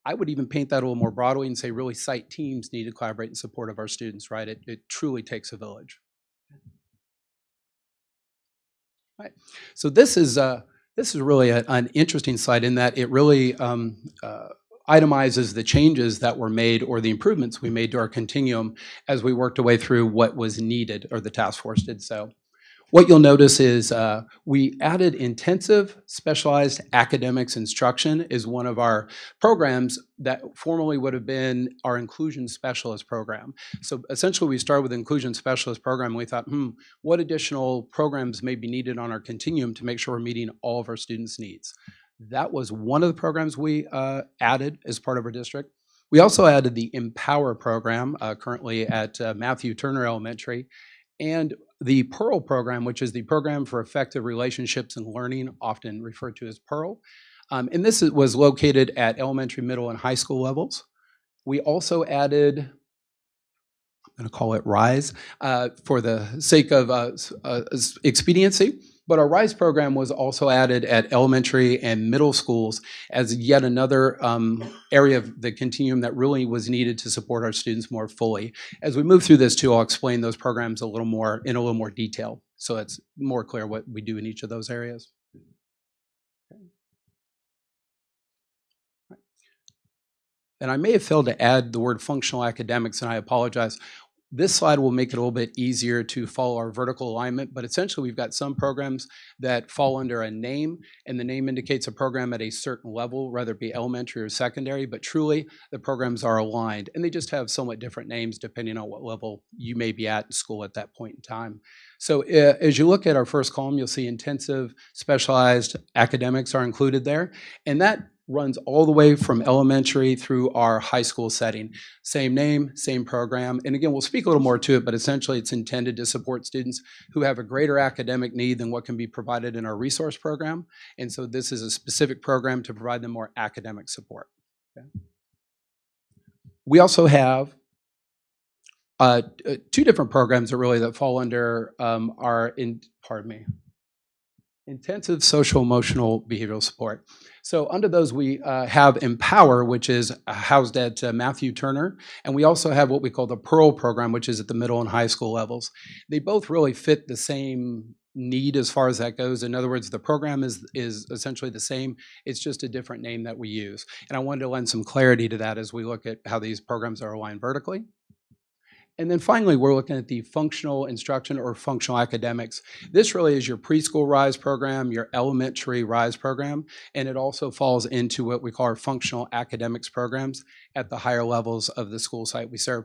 I would even paint that a little more broadly and say really site teams need to collaborate in support of our students, right? It truly takes a village. Right. So this is really an interesting slide in that it really itemizes the changes that were made or the improvements we made to our continuum as we worked our way through what was needed, or the task force did so. What you'll notice is we added intensive specialized academics instruction is one of our programs that formerly would have been our inclusion specialist program. So essentially we started with the inclusion specialist program and we thought, what additional programs may be needed on our continuum to make sure we're meeting all of our students' needs. That was one of the programs we added as part of our district. We also added the Empower program currently at Matthew Turner Elementary, and the Pearl program, which is the Program for Effective Relationships and Learning, often referred to as Pearl. And this was located at elementary, middle, and high school levels. We also added, I'm going to call it RISE for the sake of expediency. But our RISE program was also added at elementary and middle schools as yet another area of the continuum that really was needed to support our students more fully. As we move through this too, I'll explain those programs in a little more detail, so it's more clear what we do in each of those areas. And I may have failed to add the word functional academics, and I apologize. This slide will make it a little bit easier to follow our vertical alignment, but essentially we've got some programs that fall under a name, and the name indicates a program at a certain level, whether it be elementary or secondary, but truly the programs are aligned, and they just have somewhat different names depending on what level you may be at in school at that point in time. So as you look at our first column, you'll see intensive specialized academics are included there, and that runs all the way from elementary through our high school setting. Same name, same program. And again, we'll speak a little more to it, but essentially it's intended to support students who have a greater academic need than what can be provided in our resource program. And so this is a specific program to provide them more academic support. Okay. We also have two different programs that fall under our intensive social emotional behavioral support. So under those we have Empower, which is housed at Matthew Turner, and we also have what we call the Pearl program, which is at the middle and high school levels. They both really fit the same need as far as that goes. In other words, the program is essentially the same, it's just a different name that we use. And I wanted to lend some clarity to that as we look at how these programs are aligned vertically. And then finally, we're looking at the functional instruction or functional academics. This really is your preschool RISE program, your elementary RISE program, and it also falls into what we call our functional academics programs at the higher levels of the school site we serve.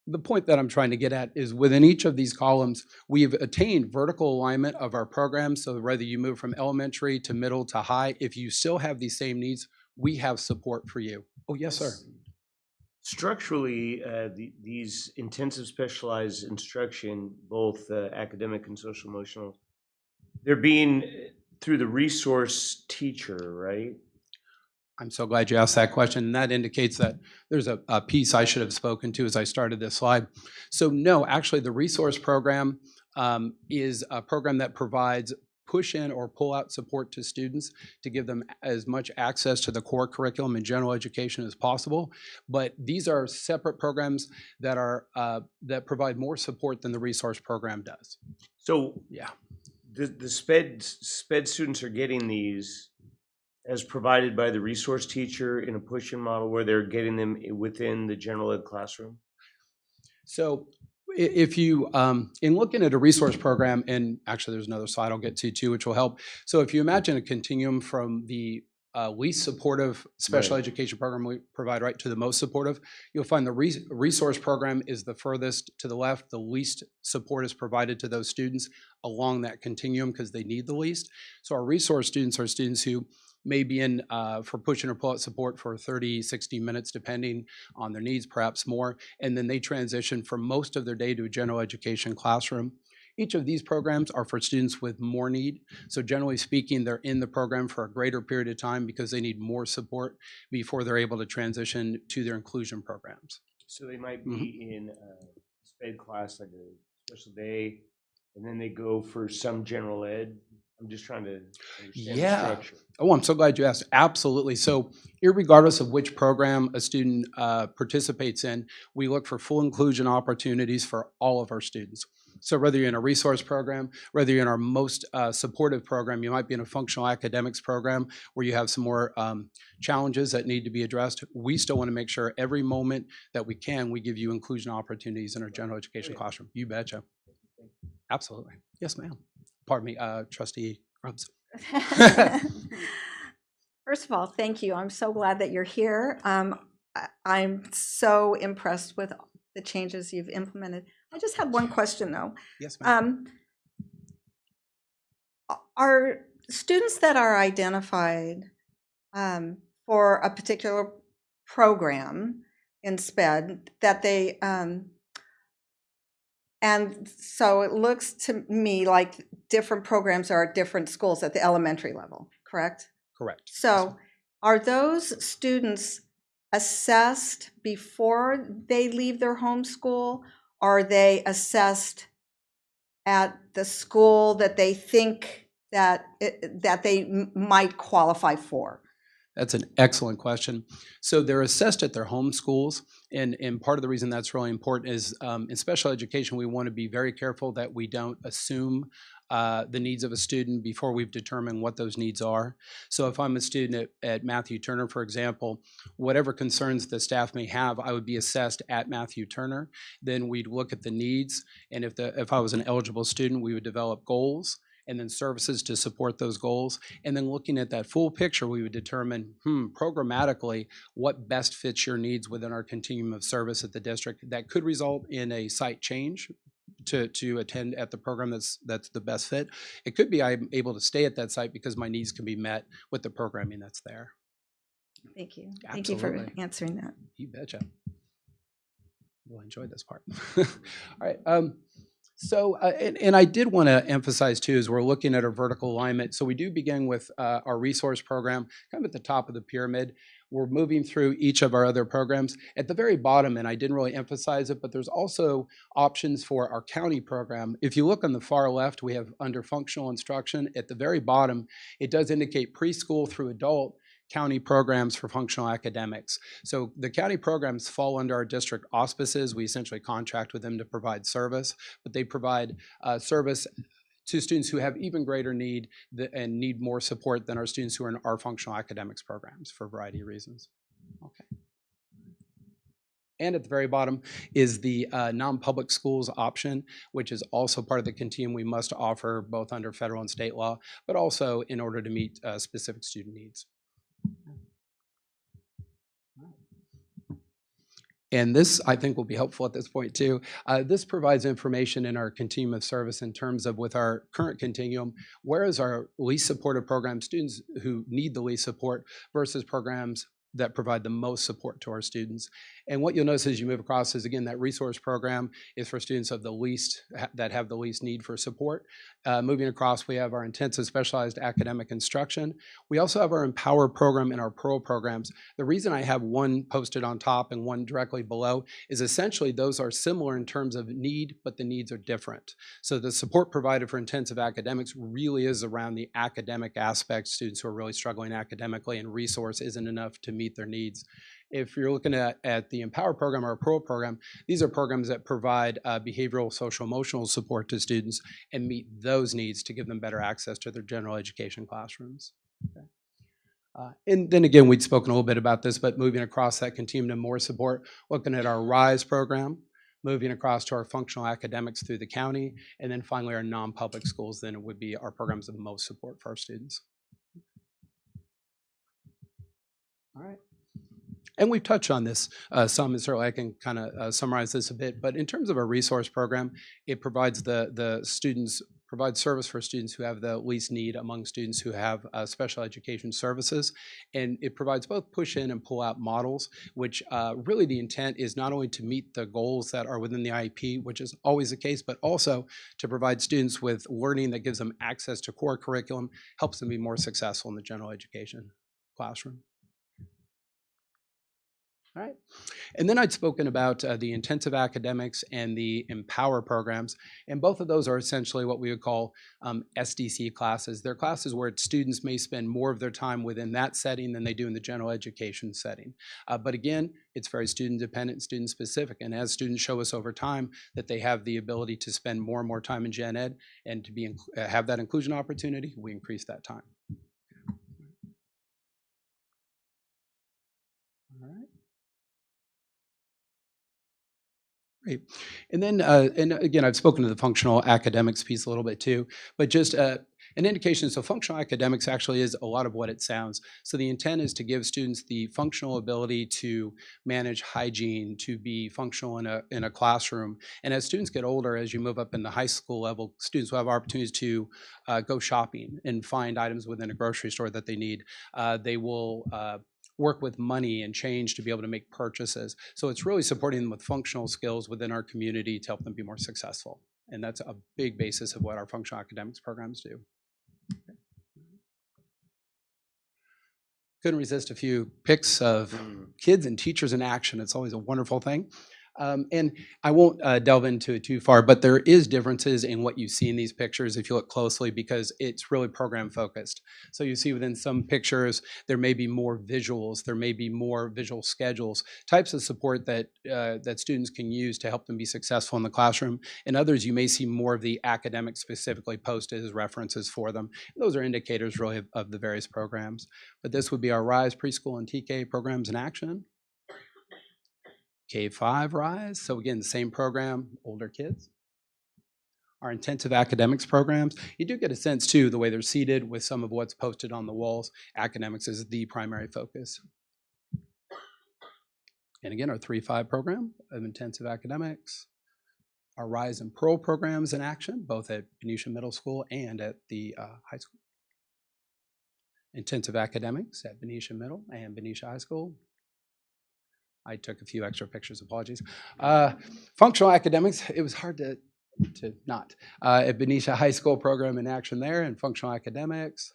The point that I'm trying to get at is within each of these columns, we've attained vertical alignment of our programs. So whether you move from elementary to middle to high, if you still have these same needs, we have support for you. Oh, yes, sir. Structurally, these intensive specialized instruction, both academic and social emotional, they're being through the resource teacher, right? I'm so glad you asked that question. And that indicates that there's a piece I should have spoken to as I started this slide. So no, actually the resource program is a program that provides push in or pull out support to students to give them as much access to the core curriculum and general education as possible. But these are separate programs that are that provide more support than the resource program does. So yeah, the sped students are getting these as provided by the resource teacher in a push-in model where they're getting them within the general ed classroom? So if you, in looking at a resource program, and actually there's another slide I'll get to too, which will help. So if you imagine a continuum from the least supportive special Right. education program we provide right to the most supportive, you'll find the resource program is the furthest to the left. The least support is provided to those students along that continuum because they need the least. So our resource students are students who may be in for push in or pull out support for 30, 60 minutes, depending on their needs, perhaps more. And then they transition for most of their day to a general education classroom. Each of these programs are for students with more need. So generally speaking, they're in the program for a greater period of time because they need more support before they're able to transition to their inclusion programs. So they might be in a sped class, like a special day, and then they go for some general ed. I'm just trying to understand the structure. Oh, I'm so glad you asked. Absolutely. So irregardless of which program a student participates in, we look for full inclusion opportunities for all of our students. So whether you're in a resource program, whether you're in our most supportive program, you might be in a functional academics program where you have some more challenges that need to be addressed. We still want to make sure every moment that we can, we give you inclusion opportunities in our general education classroom. You betcha. Absolutely. Yes, ma'am. Pardon me, Trustee Grubbs. First of all, thank you. I'm so glad that you're here. I'm so impressed with the changes you've implemented. I just have one question, though. Yes, ma'am. Are students that are identified for a particular program in SPED that they and so it looks to me like different programs are at different schools at the elementary level, correct? Correct. So are those students assessed before they leave their home school? Are they assessed at the school that they think that they might qualify for? That's an excellent question. So they're assessed at their home schools, and part of the reason that's really important is in special education, we want to be very careful that we don't assume the needs of a student before we've determined what those needs are. So if I'm a student at Matthew Turner, for example, whatever concerns the staff may have, I would be assessed at Matthew Turner. Then we'd look at the needs, and if I was an eligible student, we would develop goals and then services to support those goals. And then looking at that full picture, we would determine, programmatically, what best fits your needs within our continuum of service at the district. That could result in a site change to attend at the program that's the best fit. It could be I'm able to stay at that site because my needs can be met with the programming that's there. Thank you. Absolutely. Thank you for answering that. You betcha. We'll enjoy this part. All right. So, and I did want to emphasize too, as we're looking at our vertical alignment, so we do begin with our resource program, kind of at the top of the pyramid. We're moving through each of our other programs. At the very bottom, and I didn't really emphasize it, but there's also options for our county program. If you look on the far left, we have under functional instruction. At the very bottom, it does indicate preschool through adult county programs for functional academics. So the county programs fall under our district auspices. We essentially contract with them to provide service, but they provide service to students who have even greater need and need more support than our students who are in our functional academics programs for a variety of reasons. Okay. And at the very bottom is the non-public schools option, which is also part of the continuum we must offer both under federal and state law, but also in order to meet specific student needs. And this, I think, will be helpful at this point too. This provides information in our continuum of service in terms of with our current continuum, where is our least supported program, students who need the least support versus programs that provide the most support to our students. And what you'll notice as you move across is, again, that resource program is for students of the least, that have the least need for support. Moving across, we have our intensive specialized academic instruction. We also have our Empower program and our Pearl programs. The reason I have one posted on top and one directly below is essentially those are similar in terms of need, but the needs are different. So the support provided for intensive academics really is around the academic aspects, students who are really struggling academically, and resource isn't enough to meet their needs. If you're looking at the Empower program or Pearl program, these are programs that provide behavioral, social, emotional support to students and meet those needs to give them better access to their general education classrooms. Okay. And then again, we'd spoken a little bit about this, but moving across that continuum to more support, looking at our RISE program, moving across to our functional academics through the county, and then finally our non-public schools, then it would be our programs of most support for our students. All right. And we've touched on this some, and certainly I can kind of summarize this a bit, but in terms of a resource program, it provides provides service for students who have the least need among students who have special education services. And it provides both push in and pull out models, which really the intent is not only to meet the goals that are within the IEP, which is always the case, but also to provide students with learning that gives them access to core curriculum, helps them be more successful in the general education classroom. All right. And then I'd spoken about the intensive academics and the empower programs. And both of those are essentially what we would call SDC classes. They're classes where students may spend more of their time within that setting than they do in the general education setting. But again, it's very student dependent, student specific. And as students show us over time that they have the ability to spend more and more time in gen ed and to have that inclusion opportunity, we increase that time. All right. Great. And then, and again, I've spoken to the functional academics piece a little bit too, but just an indication. So functional academics actually is a lot of what it sounds. So the intent is to give students the functional ability to manage hygiene, to be functional in a classroom. And as students get older, as you move up in the high school level, students will have opportunities to go shopping and find items within a grocery store that they need. They will work with money and change to be able to make purchases. So it's really supporting them with functional skills within our community to help them be more successful. And that's a big basis of what our functional academics programs do. Couldn't resist a few pics of kids and teachers in action. It's always a wonderful thing. And I won't delve into it too far, but there is differences in what you see in these pictures if you look closely, because it's really program focused. So you see within some pictures, there may be more visuals, there may be more visual schedules, types of support that that students can use to help them be successful in the classroom. In others, you may see more of the academic specifically posted as references for them. Those are indicators really of the various programs. But this would be our RISE preschool and TK programs in action. K-5 RISE, so again, the same program, older kids. Our intensive academics programs, you do get a sense too, the way they're seated with some of what's posted on the walls. Academics is the primary focus. And again, our 3-5 program of intensive academics. Our RISE and Pearl programs in action, both at Benicia Middle School and at the high school. Intensive academics at Benicia Middle and Benicia High School. I took a few extra pictures, apologies. Functional academics, it was hard to not. At Benicia High School program in action there, and functional academics.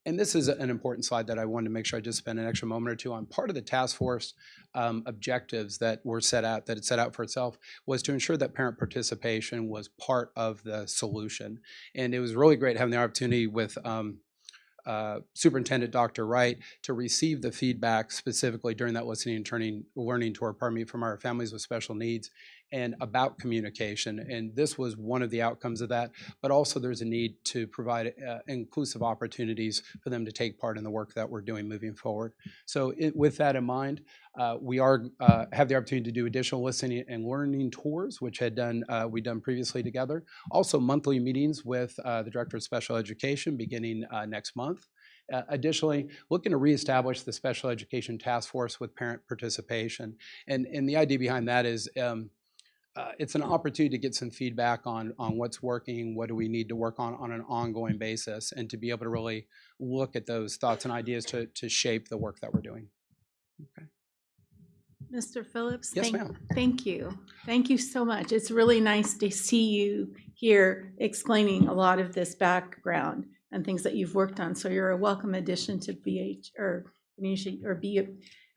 And this is an important slide that I wanted to make sure I just spend an extra moment or two on. Part of the task force objectives that were set out, that it set out for itself, was to ensure that parent participation was part of the solution. And it was really great having the opportunity with Superintendent Dr. Wright to receive the feedback specifically during that listening and learning tour, from our families with special needs and about communication. And this was one of the outcomes of that, but also there's a need to provide inclusive opportunities for them to take part in the work that we're doing moving forward. So with that in mind, we have the opportunity to do additional listening and learning tours, which we've done previously together. Also monthly meetings with the Director of Special Education beginning next month. Additionally, looking to reestablish the Special Education Task Force with parent participation. And the idea behind that is it's an opportunity to get some feedback on what's working, what do we need to work on an ongoing basis, and to be able to really look at those thoughts and ideas to shape the work that we're doing. Okay. Mr. Phillips, Yes, ma'am. Thank you. Thank you so much. It's really nice to see you here explaining a lot of this background and things that you've worked on. So you're a welcome addition to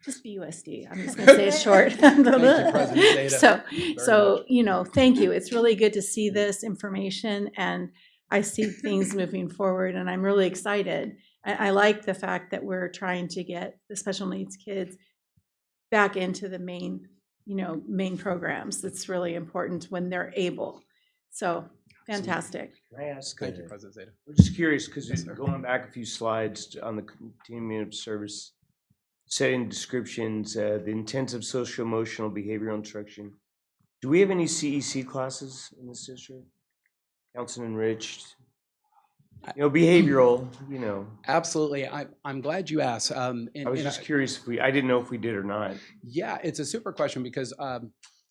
just BUSD. I'm just going to say it short. Thank you, President Zeta. So you know, thank you. It's really good to see this information, and I see things moving forward, and I'm really excited. I like the fact that we're trying to get the special needs kids back into the main programs. It's really important when they're able. So Fantastic. Can I ask? Thank you, President Zeta. I'm just curious because Yes, sir. going back a few slides on the continuum of service, setting descriptions, the intensive social emotional behavioral instruction. Do we have any CEC classes in this district? Counseling enriched, behavioral. Absolutely. I'm glad you asked. I was just curious if I didn't know if we did or not. Yeah, it's a super question because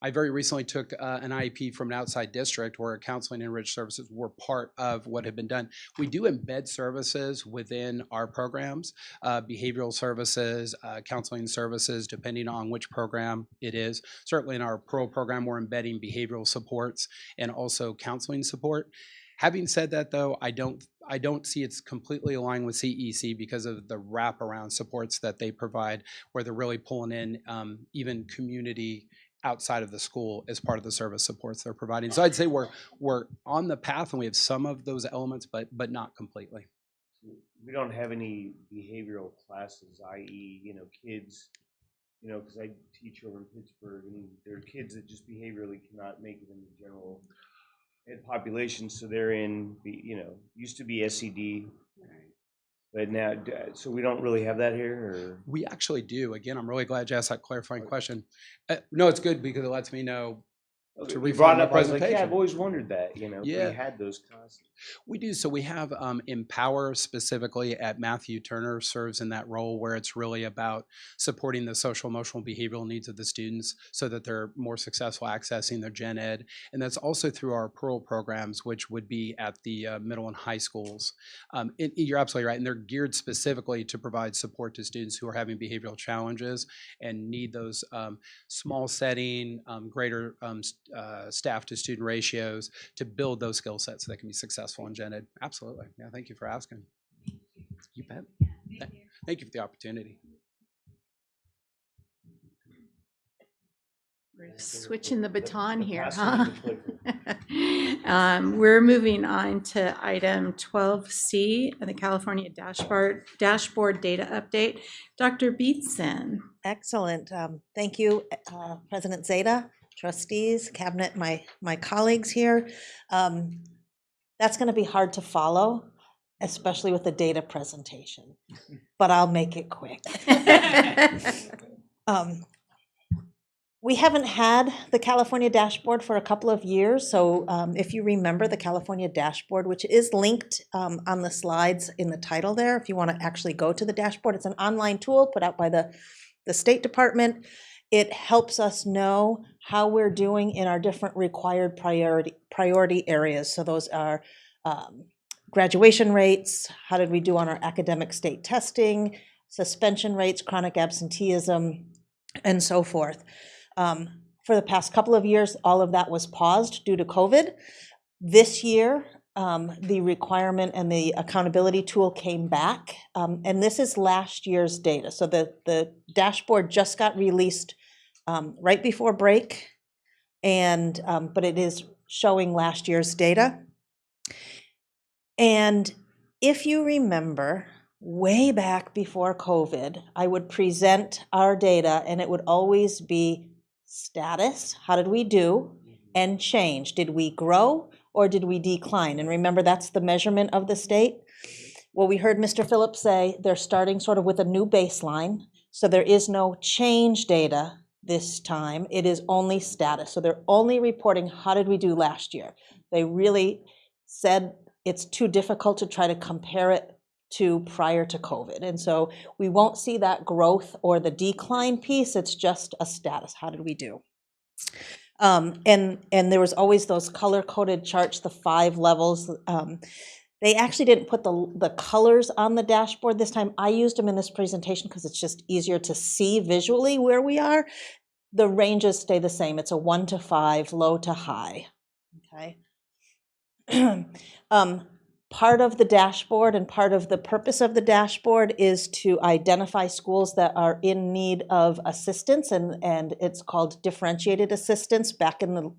I very recently took an IEP from an outside district where counseling and enriched services were part of what had been done. We do embed services within our programs, behavioral services, counseling services, depending on which program it is. Certainly in our Pearl program, we're embedding behavioral supports and also counseling support. Having said that, though, I don't see it's completely aligned with CEC because of the wraparound supports that they provide, where they're really pulling in even community outside of the school as part of the service supports they're providing. So I'd say we're on the path and we have some of those elements, but not completely. We don't have any behavioral classes, i.e., kids, because I teach over in Pittsburgh, and there are kids that just behaviorally cannot make it in the general ed population, so they're in, used to be SED, but now, so we don't really have that here, or? We actually do. Again, I'm really glad you asked that clarifying question. No, it's good because it lets me know to You refine brought my up, I was like, presentation. yeah, I've always wondered that, if Yeah. we had those classes. We do. So we have Empower specifically at Matthew Turner serves in that role where it's really about supporting the social, emotional, behavioral needs of the students so that they're more successful accessing their gen ed. And that's also through our Pearl programs, which would be at the middle and high schools. You're absolutely right. And they're geared specifically to provide support to students who are having behavioral challenges and need those small setting, greater staff to student ratios to build those skill sets so they can be successful in gen ed. Absolutely. Yeah, thank you for asking. You bet. Thank you for the opportunity. We're switching the baton here, Passing huh? the clicker. We're moving on to item 12C, the California Dashboard Data Update. Dr. Beatson. Excellent. Thank you, President Zeta, trustees, cabinet, my colleagues here. That's going to be hard to follow, especially with the data presentation, but I'll make it quick. We haven't had the California dashboard for a couple of years, so if you remember the California dashboard, which is linked on the slides in the title there, if you want to actually go to the dashboard, it's an online tool put out by the State Department. It helps us know how we're doing in our different required priority areas. So those are graduation rates, how did we do on our academic state testing, suspension rates, chronic absenteeism, and so forth. For the past couple of years, all of that was paused due to COVID. This year, the requirement and the accountability tool came back, and this is last year's data. So the dashboard just got released right before break, and but it is showing last year's data. And if you remember, way back before COVID, I would present our data and it would always be status, how did we do, and change. Did we grow or did we decline? And remember, that's the measurement of the state. Well, we heard Mr. Phillips say they're starting sort of with a new baseline. So there is no change data this time. It is only status. So they're only reporting how did we do last year. They really said it's too difficult to try to compare it to prior to COVID. And so we won't see that growth or the decline piece. It's just a status. How did we do? And there was always those color-coded charts, the 5 levels. They actually didn't put the colors on the dashboard this time. I used them in this presentation because it's just easier to see visually where we are. The ranges stay the same. It's a 1 to 5, low to high. Okay. Part of the dashboard and part of the purpose of the dashboard is to identify schools that are in need of assistance, and it's called differentiated assistance. Back in the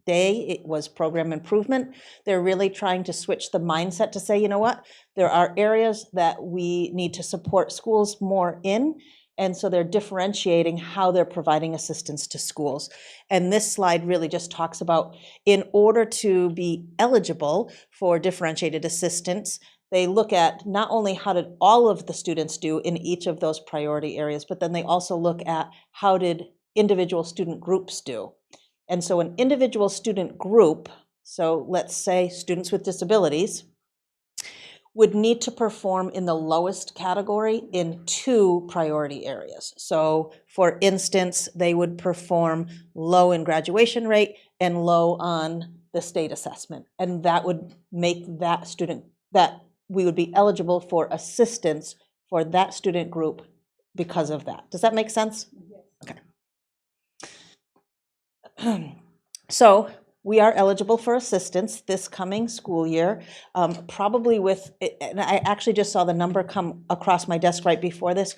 day, it was program improvement. They're really trying to switch the mindset to say, you know what, there are areas that we need to support schools more in, And so they're differentiating how they're providing assistance to schools. And this slide really just talks about, in order to be eligible for differentiated assistance, they look at not only how did all of the students do in each of those priority areas, but then they also look at how did individual student groups do. And so an individual student group, so let's say students with disabilities, would need to perform in the lowest category in 2 priority areas. So for instance, they would perform low in graduation rate and low on the state assessment. And that would make that student, that we would be eligible for assistance for that student group because of that. Does that make sense? Yes. Okay. So we are eligible for assistance this coming school year, probably with, and I actually just saw the number come across my desk right before this.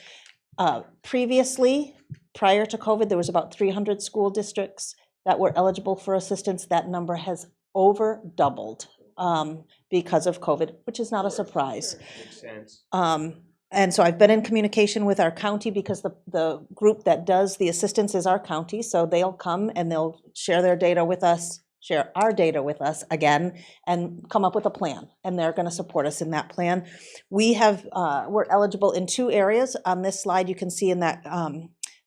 Previously, prior to COVID, there was about 300 school districts that were eligible for assistance. That number has over doubled because of COVID, which is not a surprise. Makes sense. And so I've been in communication with our county because the group that does the assistance is our county. So they'll come and they'll share their data with us, share our data with us again, and come up with a plan. And they're going to support us in that plan. We have, we're eligible in 2 areas. On this slide, you can see in that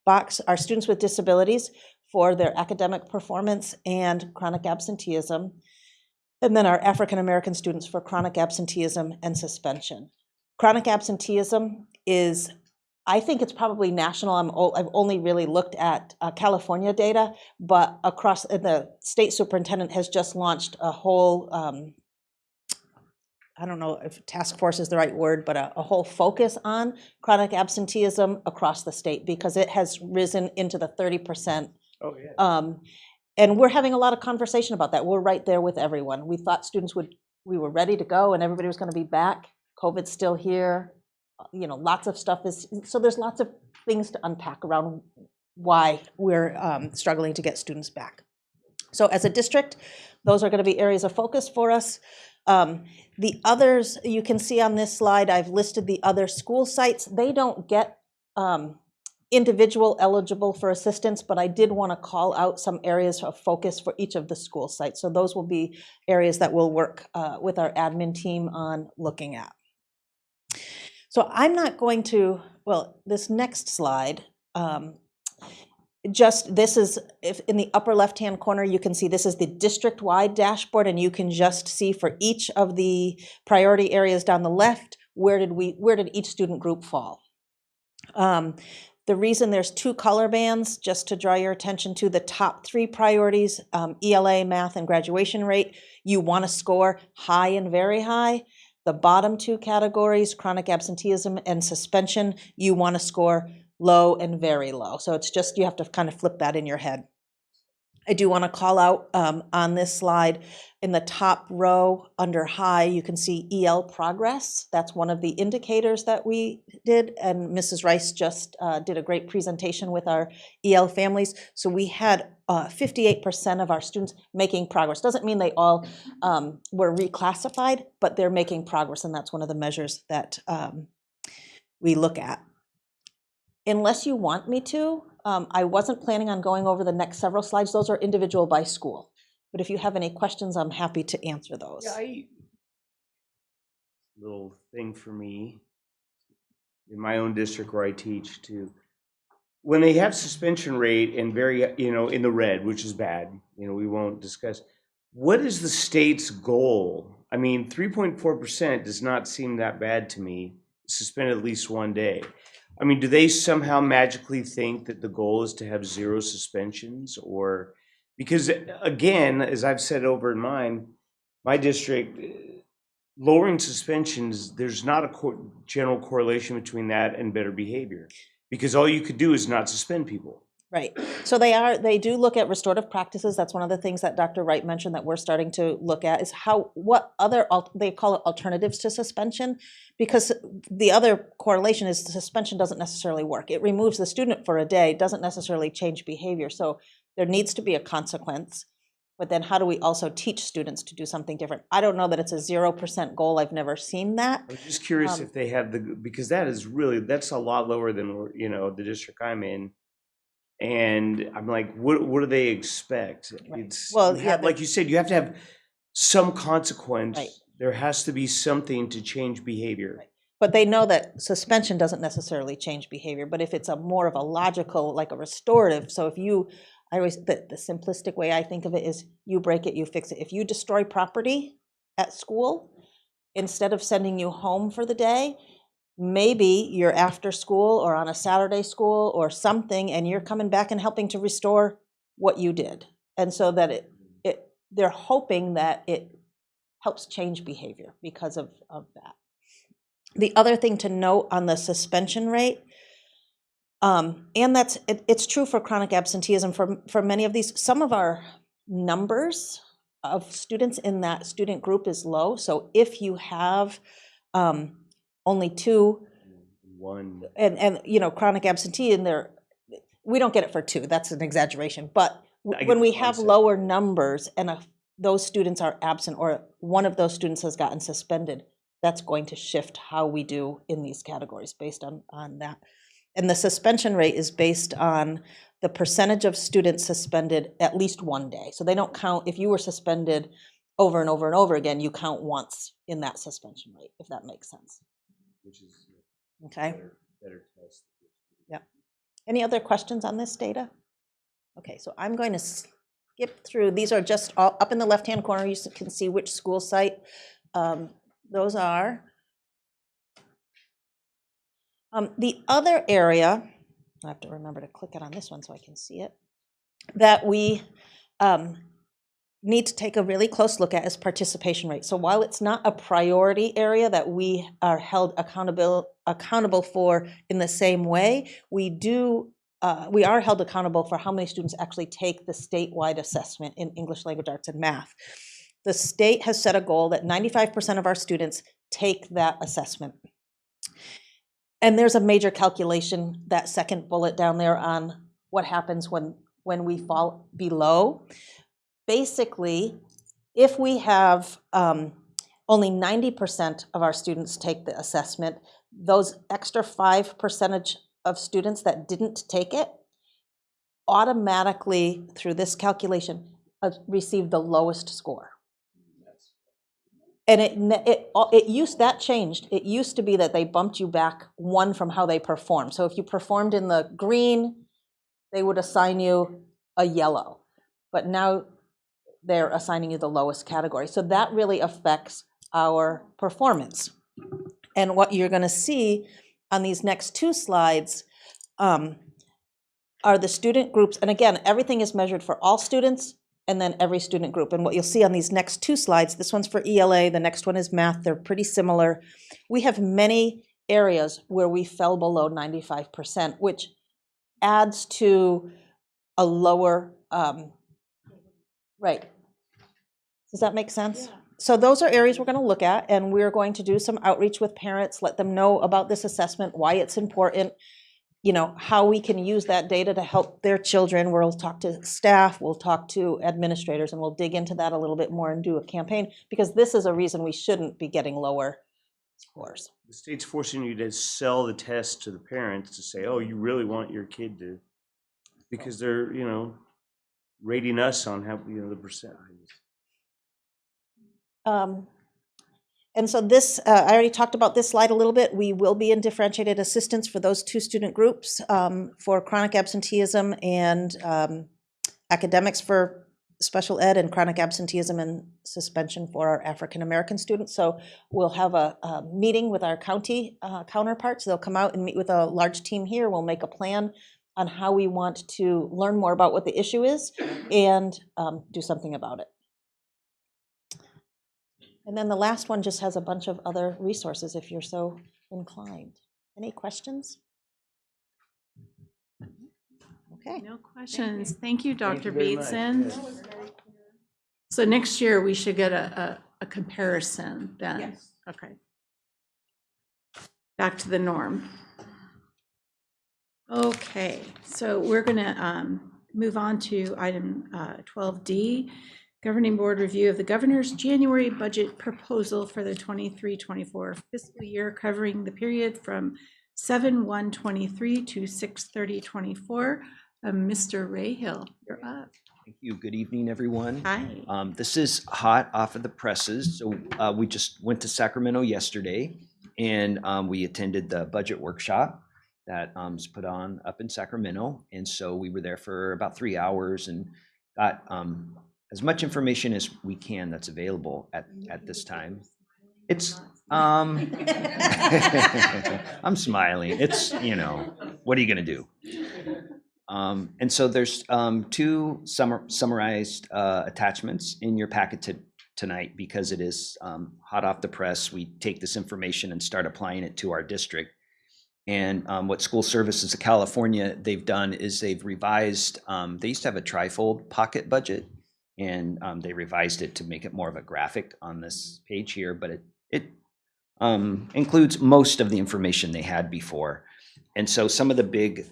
box, our students with disabilities for their academic performance and chronic absenteeism. And then our African American students for chronic absenteeism and suspension. Chronic absenteeism is, I think it's probably national. I've only really looked at California data, but across the state superintendent has just launched a whole, I don't know if task force is the right word, but a whole focus on chronic absenteeism across the state because it has risen into the 30%. Oh, yeah. And we're having a lot of conversation about that. We're right there with everyone. We thought students we were ready to go and everybody was going to be back. COVID's still here. You know, lots of stuff so there's lots of things to unpack around why we're struggling to get students back. So as a district, those are going to be areas of focus for us. The others, you can see on this slide, I've listed the other school sites. They don't get individual eligible for assistance, but I did want to call out some areas of focus for each of the school sites. So those will be areas that we'll work with our admin team on looking at. So I'm not going to, well, this next slide, this is, if in the upper left-hand corner, you can see this is the district-wide dashboard, and you can just see for each of the priority areas down the left, where did each student group fall? The reason there's 2 color bands, just to draw your attention to the top 3 priorities, ELA, math, and graduation rate, you want to score high and very high. The bottom 2 categories, chronic absenteeism and suspension, you want to score low and very low. So it's just, you have to kind of flip that in your head. I do want to call out on this slide, in the top row under high, you can see EL progress. That's one of the indicators that we did, and Mrs. Rice just did a great presentation with our EL families. So we had 58% of our students making progress. Doesn't mean they all were reclassified, but they're making progress, and that's one of the measures that we look at. Unless you want me to, I wasn't planning on going over the next several slides. Those are individual by school. But if you have any questions, I'm happy to answer those. Yeah, little thing for me in my own district where I teach too. When they have suspension rate and very, in the red, which is bad, we won't discuss. What is the state's goal? I mean, 3.4% does not seem that bad to me. Suspend at least 1 day. I mean, do they somehow magically think that the goal is to have 0 suspensions? Or because, again, as I've said over in my district, lowering suspensions, there's not a general correlation between that and better behavior, because all you could do is not suspend people. Right. So they do look at restorative practices. That's one of the things that Dr. Wright mentioned that we're starting to look at is what other, they call it alternatives to suspension, because the other correlation is the suspension doesn't necessarily work. It removes the student for a day, doesn't necessarily change behavior. So there needs to be a consequence. but then how do we also teach students to do something different? I don't know that it's a 0% goal. I've never seen that. I was just curious if they have because that's a lot lower than, the district I'm in. And I'm like, what do they expect? Right. It's, Well, yeah, like you said, you have to have some consequence. Right. There has to be something to change behavior. Right. But they know that suspension doesn't necessarily change behavior, but if it's a more of a logical, like a restorative, so if the simplistic way I think of it is you break it, you fix it. If you destroy property at school, instead of sending you home for the day, maybe you're after school or on a Saturday school or something, and you're coming back and helping to restore what you did. And so that they're hoping that it helps change behavior because of that. The other thing to note on the suspension rate, and it's true for chronic absenteeism for many of these, some of our numbers of students in that student group is low. So if you have only 2, One. and chronic absentee in there, we don't get it for 2, that's an exaggeration, but I get when we the have concept. lower numbers and those students are absent or one of those students has gotten suspended, that's going to shift how we do in these categories based on that. And the suspension rate is based on the percentage of students suspended at least one day. So they don't count, if you were suspended over and over and over again, you count once in that suspension rate, if that makes sense. Which is Okay. better test. Yep. Any other questions on this data? Okay, so I'm going to skip through. These are just all up in the left-hand corner. You can see which school site those are. The other area, I have to remember to click it on this one so I can see it, that we need to take a really close look at is participation rate. So while it's not a priority area that we are held accountable for in the same way, we are held accountable for how many students actually take the statewide assessment in English language arts and math. The state has set a goal that 95% of our students take that assessment. And there's a major calculation, that second bullet down there, on what happens when we fall below. Basically, if we have only 90% of our students take the assessment, those extra 5% of students that didn't take it automatically, through this calculation, receive the lowest score. And that changed. It used to be that they bumped you back 1 from how they performed. So if you performed in the green, they would assign you a yellow. But now they're assigning you the lowest category. So that really affects our performance. And what you're going to see on these next 2 slides are the student groups. And again, everything is measured for all students and then every student group. And what you'll see on these next 2 slides, this one's for ELA, the next one is math, they're pretty similar. We have many areas where we fell below 95%, which adds to a lower, right. Does that make sense? Yeah. So those are areas we're going to look at, and we're going to do some outreach with parents, let them know about this assessment, why it's important, how we can use that data to help their children. We'll talk to staff, we'll talk to administrators, and we'll dig into that a little bit more and do a campaign, because this is a reason we shouldn't be getting lower scores. The state's forcing you to sell the test to the parents to say, oh, you really want your kid to, because they're, rating us on how, the percent. And so this, I already talked about this slide a little bit. We will be in differentiated assistance for those 2 student groups, for chronic absenteeism and academics for special ed, and chronic absenteeism and suspension for our African American students. So we'll have a meeting with our county counterparts. They'll come out and meet with a large team here. We'll make a plan on how we want to learn more about what the issue is and do something about it. And then the last one just has a bunch of other resources if you're so inclined. Any questions? Okay. No questions. Thank you, Thank Dr. you very much. Beetson. Yes. So next year, we should get a comparison then. Yes. Okay. Back to the norm. Okay, so we're going to move on to item 12D. Governing Board review of the governor's January budget proposal for the 23-24 fiscal year, covering the period from 7/1/23 to 6/30/24. Mr. Ray Hill, you're up. Thank you. Good evening, everyone. Hi. This is hot off of the presses. So we just went to Sacramento yesterday, and we attended the budget workshop that was put on up in Sacramento. And so we were there for about 3 hours and got as much information as we can that's available at this time. It's I'm smiling. It's, what are you going to do? And so there's two summarized attachments in your packet tonight because it is hot off the press. We take this information and start applying it to our district. And what School Services of California they've done is they've revised, they used to have a trifold pocket budget, and they revised it to make it more of a graphic on this page here, but it includes most of the information they had before. And so some of the big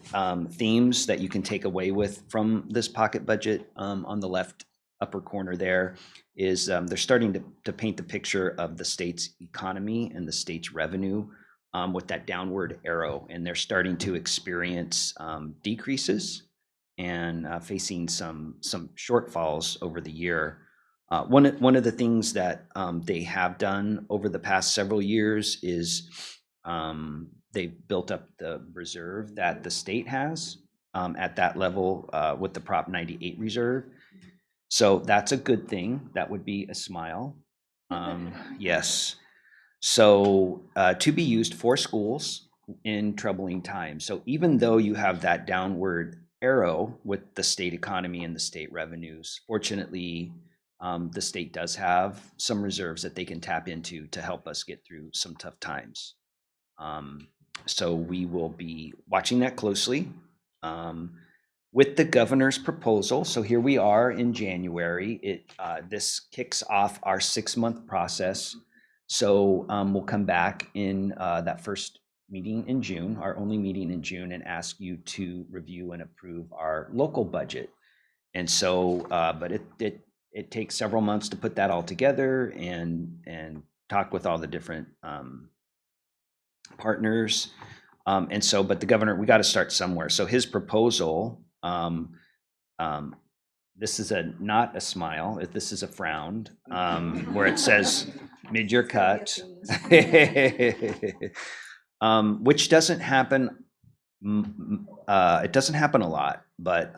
themes that you can take away with from this pocket budget on the left upper corner there is they're starting to paint the picture of the state's economy and the state's revenue with that downward arrow. And they're starting to experience decreases and facing some shortfalls over the year. One of the things that they have done over the past several years is they've built up the reserve that the state has at that level with the Prop 98 reserve. So that's a good thing. That would be a smile. Yes. So to be used for schools in troubling times. So even though you have that downward arrow with the state economy and the state revenues, fortunately, the state does have some reserves that they can tap into to help us get through some tough times. So we will be watching that closely with the governor's proposal. So here we are in January. This kicks off our 6-month process. So we'll come back in that first meeting in June, our only meeting in June, and ask you to review and approve our local budget. And so, but it takes several months to put that all together and talk with all the different partners. And so, but the governor, we got to start somewhere. So his proposal, this is not a smile, this is a frown, where it says mid-year cut, which doesn't happen. It doesn't happen a lot, but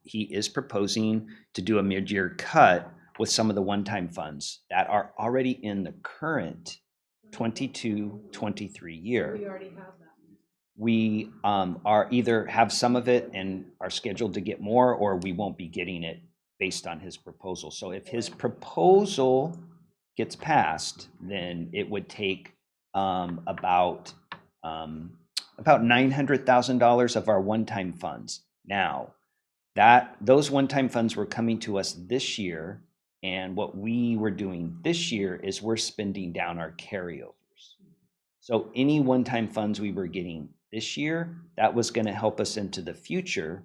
he is proposing to do a mid-year cut with some of the one-time funds that are already in the current 22-23 year. We already have that. We are either have some of it and are scheduled to get more, or we won't be getting it based on his proposal. So if his proposal gets passed, then it would take about $900,000 of our one-time funds. Now, those one-time funds were coming to us this year, and what we were doing this year is we're spending down our carryovers. So any one-time funds we were getting this year, that was going to help us into the future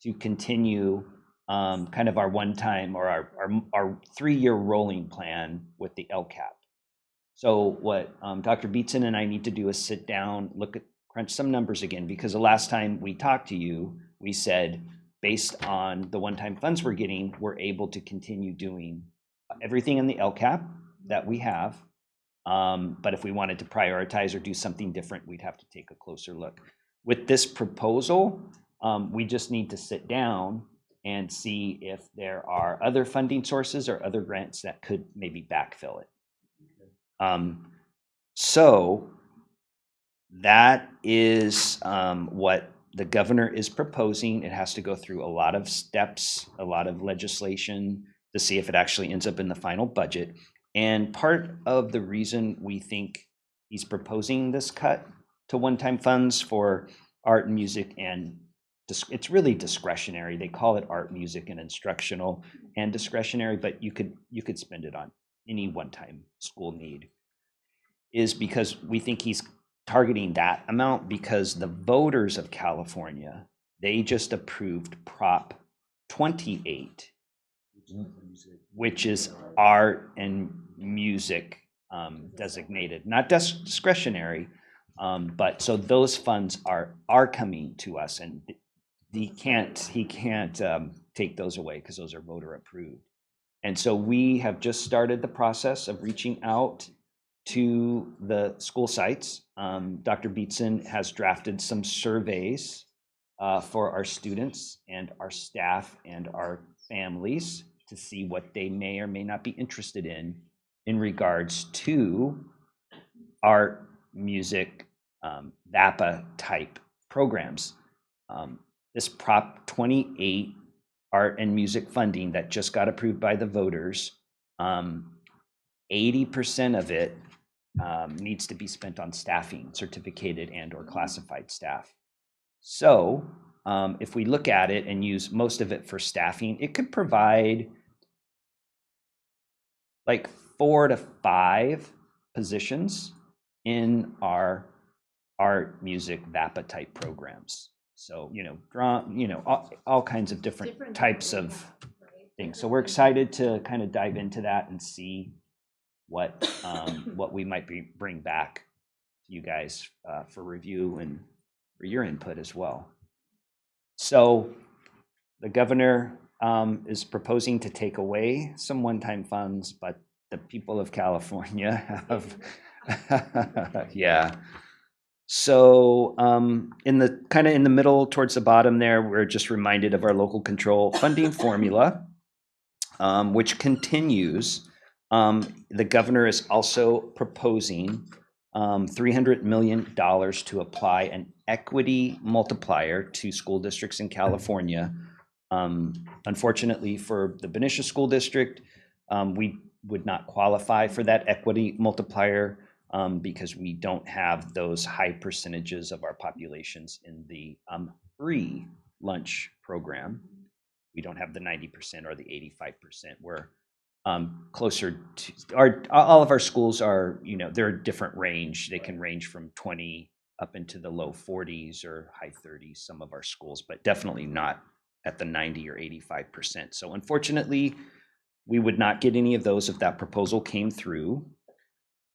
to continue kind of our one-time or our 3-year rolling plan with the LCAP. So what Dr. Beatson and I need to do is sit down, crunch some numbers again, because the last time we talked to you, we said, based on the one-time funds we're getting, we're able to continue doing everything in the LCAP that we have. But if we wanted to prioritize or do something different, we'd have to take a closer look. With this proposal, we just need to sit down and see if there are other funding sources or other grants that could maybe backfill it. So that is what the governor is proposing. It has to go through a lot of steps, a lot of legislation to see if it actually ends up in the final budget. And part of the reason we think he's proposing this cut to one-time funds for art and music, and it's really discretionary. They call it art, music, and instructional and discretionary, but you could spend it on any one-time school need, is because we think he's targeting that amount because the voters of California, they just approved Prop 28, which is art and music designated, not discretionary. But so those funds are coming to us, and he can't take those away because those are voter approved. And so we have just started the process of reaching out to the school sites. Dr. Beatson has drafted some surveys for our students and our staff and our families to see what they may or may not be interested in regards to art, music, VAPA type programs. This Prop 28 art and music funding that just got approved by the voters, 80% of it needs to be spent on staffing, certificated and or classified staff. So if we look at it and use most of it for staffing, it could provide like 4 to 5 positions in our art, music, VAPA type programs. So, all kinds of different types of things. So we're excited to kind of dive into that and see what we might bring back to you guys for review and for your input as well. So the governor is proposing to take away some one-time funds, but the people of California have, yeah. So in the middle towards the bottom there, we're just reminded of our local control funding formula, which continues. The governor is also proposing $300 million to apply an equity multiplier to school districts in California. Unfortunately for the Benicia School District, we would not qualify for that equity multiplier because we don't have those high percentages of our populations in the free lunch program. We don't have the 90% or the 85%. We're closer to all of our schools are, they're a different range. They can range from 20 up into the low 40s or high 30s, some of our schools, but definitely not at the 90 or 85%. So unfortunately, we would not get any of those if that proposal came through.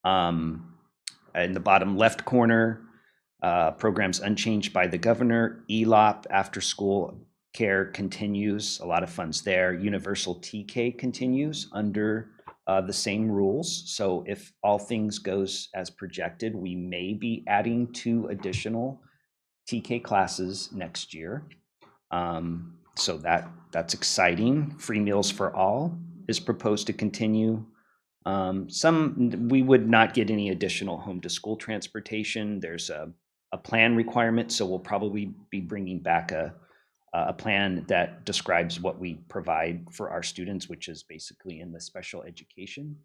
In the bottom left corner, programs unchanged by the governor. ELOP, after school care, continues, a lot of funds there. Universal TK continues under the same rules. So if all things goes as projected, we may be adding 2 additional TK classes next year. So that's exciting. Free meals for all is proposed to continue. We would not get any additional home to school transportation. There's a plan requirement, so we'll probably be bringing back a plan that describes what we provide for our students, which is basically in the special education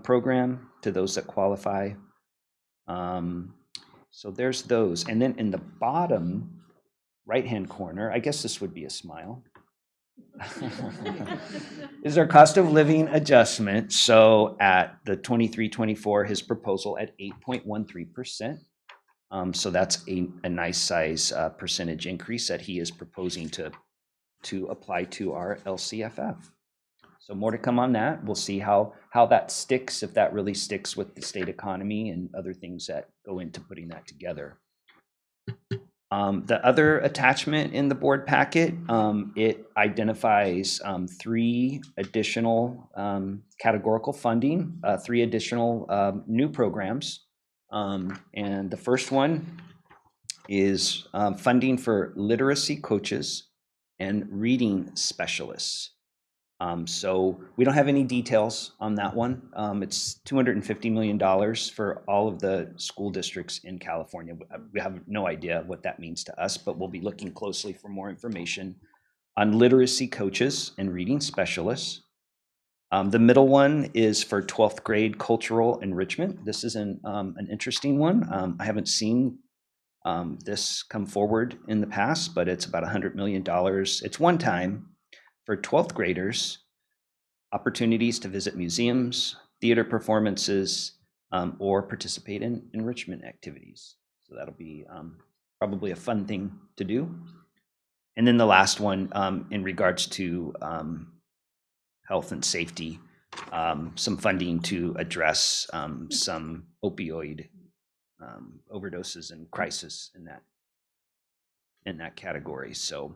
program to those that qualify. So there's those. And then in the bottom right-hand corner, I guess this would be a smile, is our cost of living adjustment. So at the 23-24, his proposal at 8.13%. So that's a nice size percentage increase that he is proposing to apply to our LCFF. So more to come on that. We'll see how that sticks, if that really sticks with the state economy and other things that go into putting that together. The other attachment in the board packet, it identifies 3 additional categorical funding, 3 additional new programs. And the first one is funding for literacy coaches and reading specialists. So we don't have any details on that one. It's $250 million for all of the school districts in California. We have no idea what that means to us, but we'll be looking closely for more information on literacy coaches and reading specialists. The middle one is for 12th grade cultural enrichment. This is an interesting one. I haven't seen this come forward in the past, but it's about $100 million. It's one time for 12th graders, opportunities to visit museums, theater performances, or participate in enrichment activities. So that'll be probably a fun thing to do. And then the last one in regards to health and safety, some funding to address some opioid overdoses and crisis in that category. So,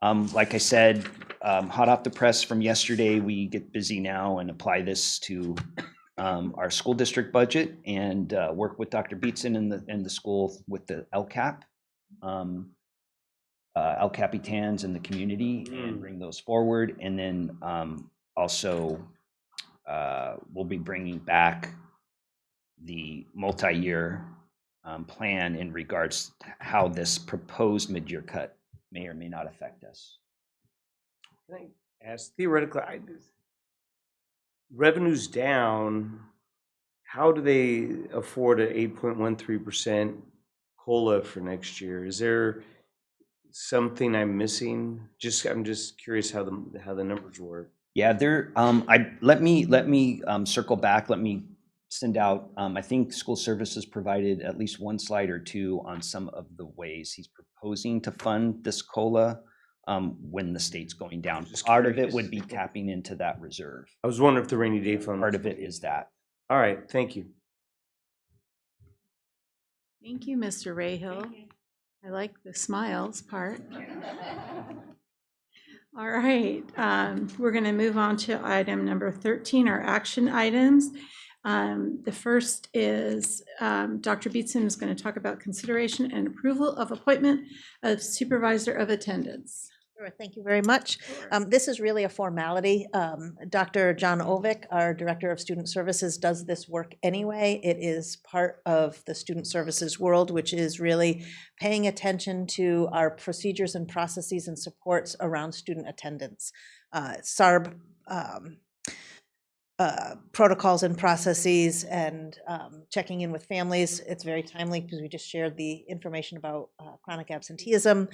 like I said, hot off the press from yesterday, we get busy now and apply this to our school district budget and work with Dr. Beatson in the school with the LCAP. El Capitans in the community and bring those forward. And then also we'll be bringing back the multi-year plan in regards to how this proposed mid-year cut may or may not affect us. Can I ask theoretically, revenues down, how do they afford an 8.13% COLA for next year? Is there something I'm missing? I'm just curious how the numbers work. Yeah, let me circle back. Let me send out, I think school services provided at least one slide or two on some of the ways he's proposing to fund this COLA when the state's going down. Part of it would be tapping into that reserve. I was wondering if the rainy day fund. Part of it is that. All right, thank you. Thank you, Mr. Rahill. I like the smiles part. All right, we're going to move on to item number 13, our action items. The first is Dr. Beatson is going to talk about consideration and approval of appointment of supervisor of attendance. Sure, thank you very much. This is really a formality. Dr. John Ovick, our Director of Student Services, does this work anyway. It is part of the student services world, which is really paying attention to our procedures and processes and supports around student attendance. SARB protocols and processes and checking in with families. It's very timely because we just shared the information about chronic absenteeism.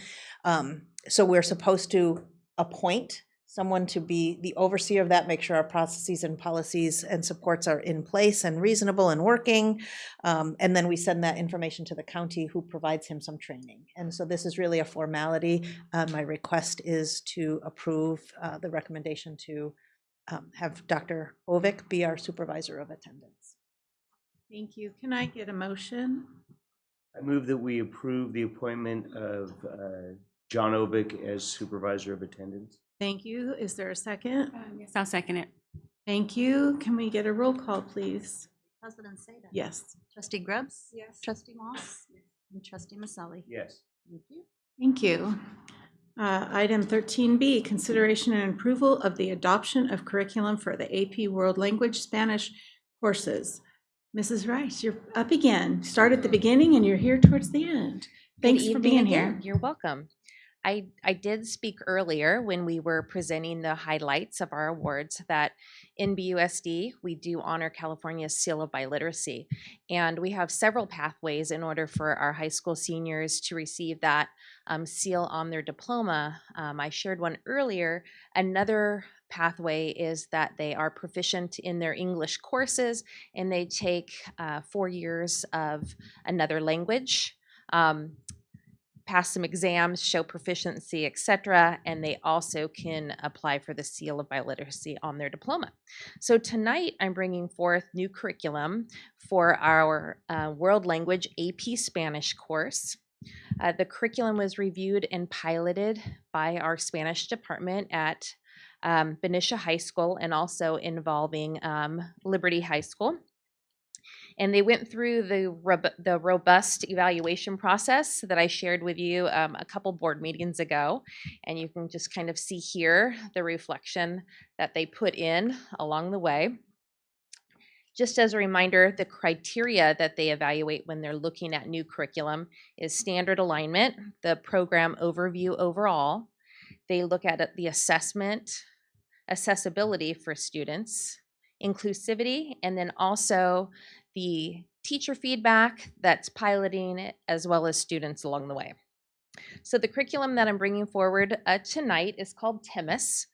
So we're supposed to appoint someone to be the overseer of that, make sure our processes and policies and supports are in place and reasonable and working. And then we send that information to the county who provides him some training. And so this is really a formality. My request is to approve the recommendation to have Dr. Ovick be our supervisor of attendance. Thank you. Can I get a motion? I move that we approve the appointment of John Ovick as supervisor of attendance. Thank you. Is there a second? Yes, I'll second it. Thank you. Can we get a roll call, please? President Seda. Yes. Trustee Grubbs. Yes. Trustee Moss. And Trustee Maselli. Yes. Thank you. Thank you. Item 13B, consideration and approval of the adoption of curriculum for the AP World Language Spanish courses. Mrs. Rice, you're up again. Start at the beginning and you're here towards the end. Thanks Good for evening being again. here. You're welcome. I did speak earlier when we were presenting the highlights of our awards that in BUSD, we do honor California's Seal of Biliteracy. And we have several pathways in order for our high school seniors to receive that seal on their diploma. I shared one earlier. Another pathway is that they are proficient in their English courses and they take 4 years of another language. Pass some exams, show proficiency, etc., and they also can apply for the Seal of Biliteracy on their diploma. So tonight I'm bringing forth new curriculum for our World Language AP Spanish course. The curriculum was reviewed and piloted by our Spanish department at Benicia High School and also involving Liberty High School. And they went through the robust evaluation process that I shared with you a couple board meetings ago. And you can just kind of see here the reflection that they put in along the way. Just as a reminder, the criteria that they evaluate when they're looking at new curriculum is standard alignment, the program overview overall. They look at the assessment, accessibility for students, inclusivity, and then also the teacher feedback that's piloting it, as well as students along the way. So the curriculum that I'm bringing forward tonight is called TEMIS.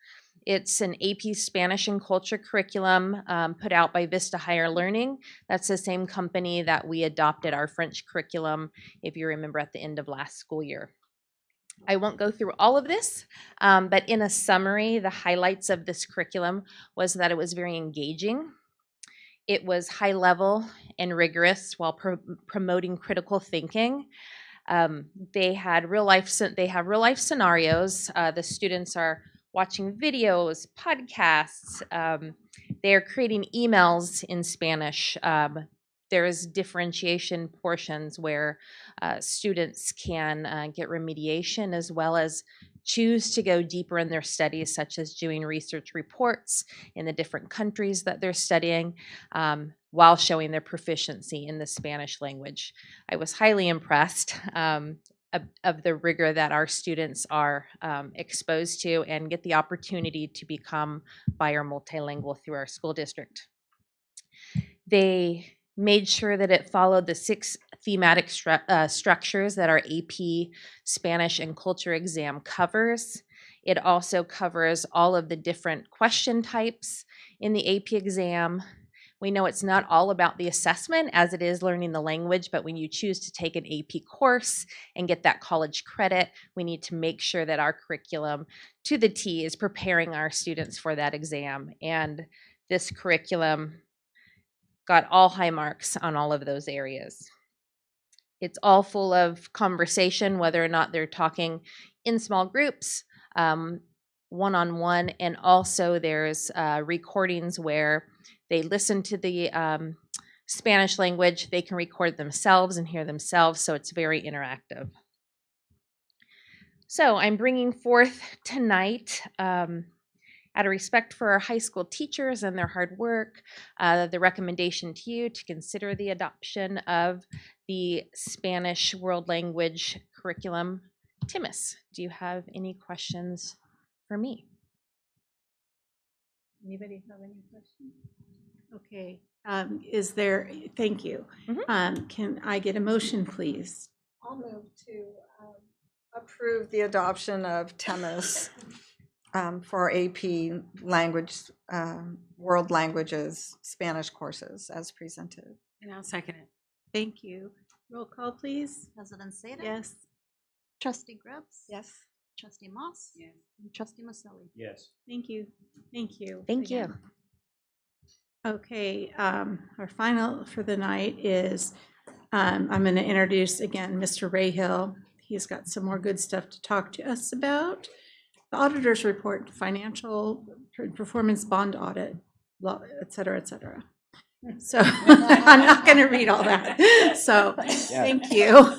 It's an AP Spanish and Culture curriculum put out by Vista Higher Learning. That's the same company that we adopted our French curriculum, if you remember, at the end of last school year. I won't go through all of this, but in a summary, the highlights of this curriculum was that it was very engaging. It was high level and rigorous while promoting critical thinking. They have real life scenarios. The students are watching videos, podcasts. They are creating emails in Spanish. There's differentiation portions where students can get remediation as well as choose to go deeper in their studies, such as doing research reports in the different countries that they're studying, while showing their proficiency in the Spanish language. I was highly impressed of the rigor that our students are exposed to and get the opportunity to become bi or multilingual through our school district. They made sure that it followed the 6 thematic structures that our AP Spanish and Culture exam covers. It also covers all of the different question types in the AP exam. We know it's not all about the assessment as it is learning the language, but when you choose to take an AP course and get that college credit, we need to make sure that our curriculum to the T is preparing our students for that exam. And this curriculum got all high marks on all of those areas. It's all full of conversation, whether or not they're talking in small groups, one-on-one, and also there's recordings where they listen to the Spanish language, they can record themselves and hear themselves, so it's very interactive. So I'm bringing forth tonight, out of respect for our high school teachers and their hard work, the recommendation to you to consider the adoption of the Spanish World Language Curriculum, TIMIS. Do you have any questions for me? Anybody have any questions? Okay, thank you. Can I get a motion, please? I'll move to approve the adoption of TEMIS for AP language, world languages, Spanish courses as presented. And I'll second it. Thank you. Roll call, please. President Seda? Yes. Trustee Grubbs? Yes. Trustee Moss? Yes. And Trustee Maselli? Yes. Thank you. Thank you. Thank you. again. Okay, our final for the night is, I'm going to introduce again Mr. Ray Hill. He's got some more good stuff to talk to us about. The auditor's report, financial performance bond audit, et cetera, et cetera. So I'm not going to read all that. So thank you.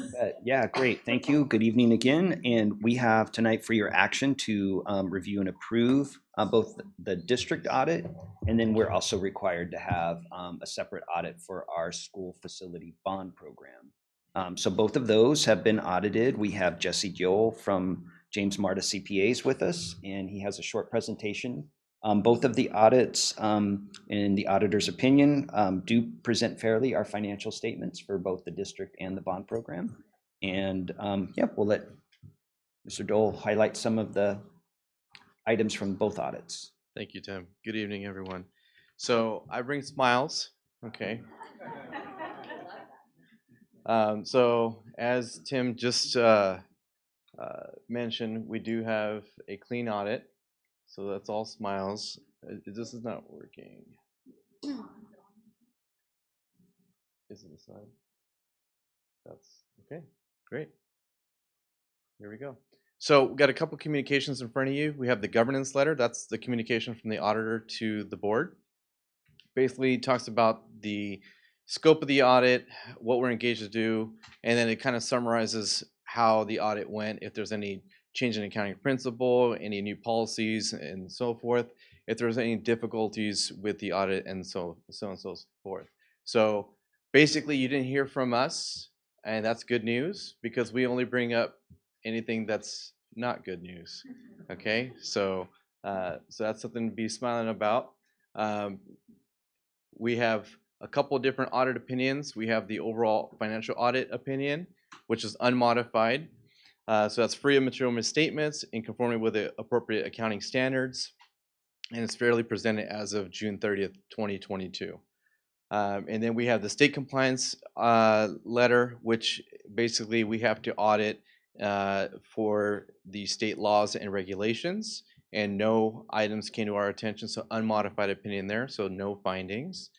Yeah, great. Thank you. Good evening again. And we have tonight for your action to review and approve both the district audit, and then we're also required to have a separate audit for our school facility bond program. So both of those have been audited. We have Jesse Joel from James Marta CPAs with us, and he has a short presentation. Both of the audits, in the auditor's opinion, do present fairly our financial statements for both the district and the bond program. And yeah, we'll let Mr. Dole highlight some of the items from both audits. Thank you, Tim. Good evening, everyone. So I bring smiles, okay. So as Tim just mentioned, we do have a clean audit. So that's all smiles. This is not working. Is it aside? That's okay. Great. Here we go. So we got a couple communications in front of you. We have the governance letter. That's the communication from the auditor to the board. Basically talks about the scope of the audit, what we're engaged to do, and then it kind of summarizes how the audit went, if there's any change in accounting principle, any new policies, and so forth, if there's any difficulties with the audit, and so forth. So basically, you didn't hear from us, and that's good news, because we only bring up anything that's not good news. Okay, so that's something to be smiling about. We have a couple different audit opinions. We have the overall financial audit opinion, which is unmodified. So that's free of material misstatements in conformity with the appropriate accounting standards, and it's fairly presented as of June 30th, 2022. And then we have the state compliance letter, which basically we have to audit for the state laws and regulations, and no items came to our attention, so unmodified opinion there, so no findings.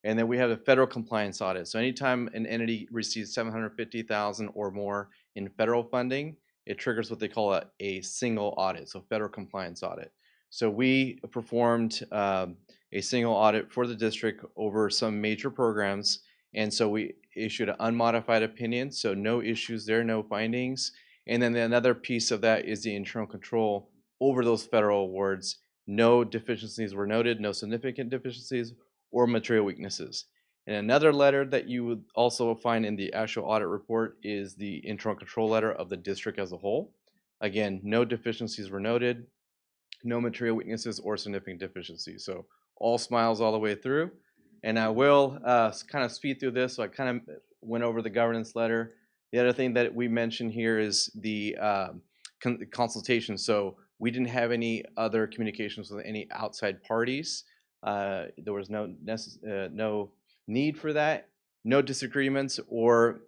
And then we have a federal compliance audit. So anytime an entity receives 750,000 or more in federal funding, it triggers what they call a single audit, so federal compliance audit. So we performed a single audit for the district over some major programs, and so we issued an unmodified opinion, so no issues there, no findings. And then another piece of that is the internal control over those federal awards. No deficiencies were noted, no significant deficiencies or material weaknesses. And another letter that you would also find in the actual audit report is the internal control letter of the district as a whole. Again, no deficiencies were noted, no material weaknesses or significant deficiencies. So all smiles all the way through. And I will kind of speed through this. So I kind of went over the governance letter. The other thing that we mentioned here is the consultation. So we didn't have any other communications with any outside parties. There was no need for that. No disagreements or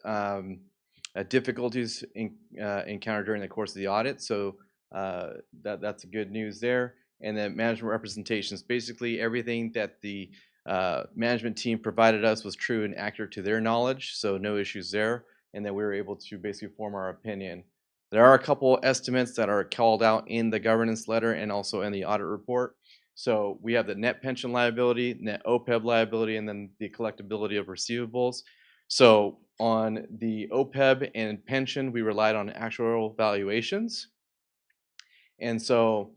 difficulties encountered during the course of the audit. So that's good news there. And then management representations. Basically, everything that the management team provided us was true and accurate to their knowledge. So no issues there. And then we were able to basically form our opinion. There are a couple estimates that are called out in the governance letter and also in the audit report. So we have the net pension liability, net OPEB liability, and then the collectability of receivables. So on the OPEB and pension, we relied on actuarial valuations. And so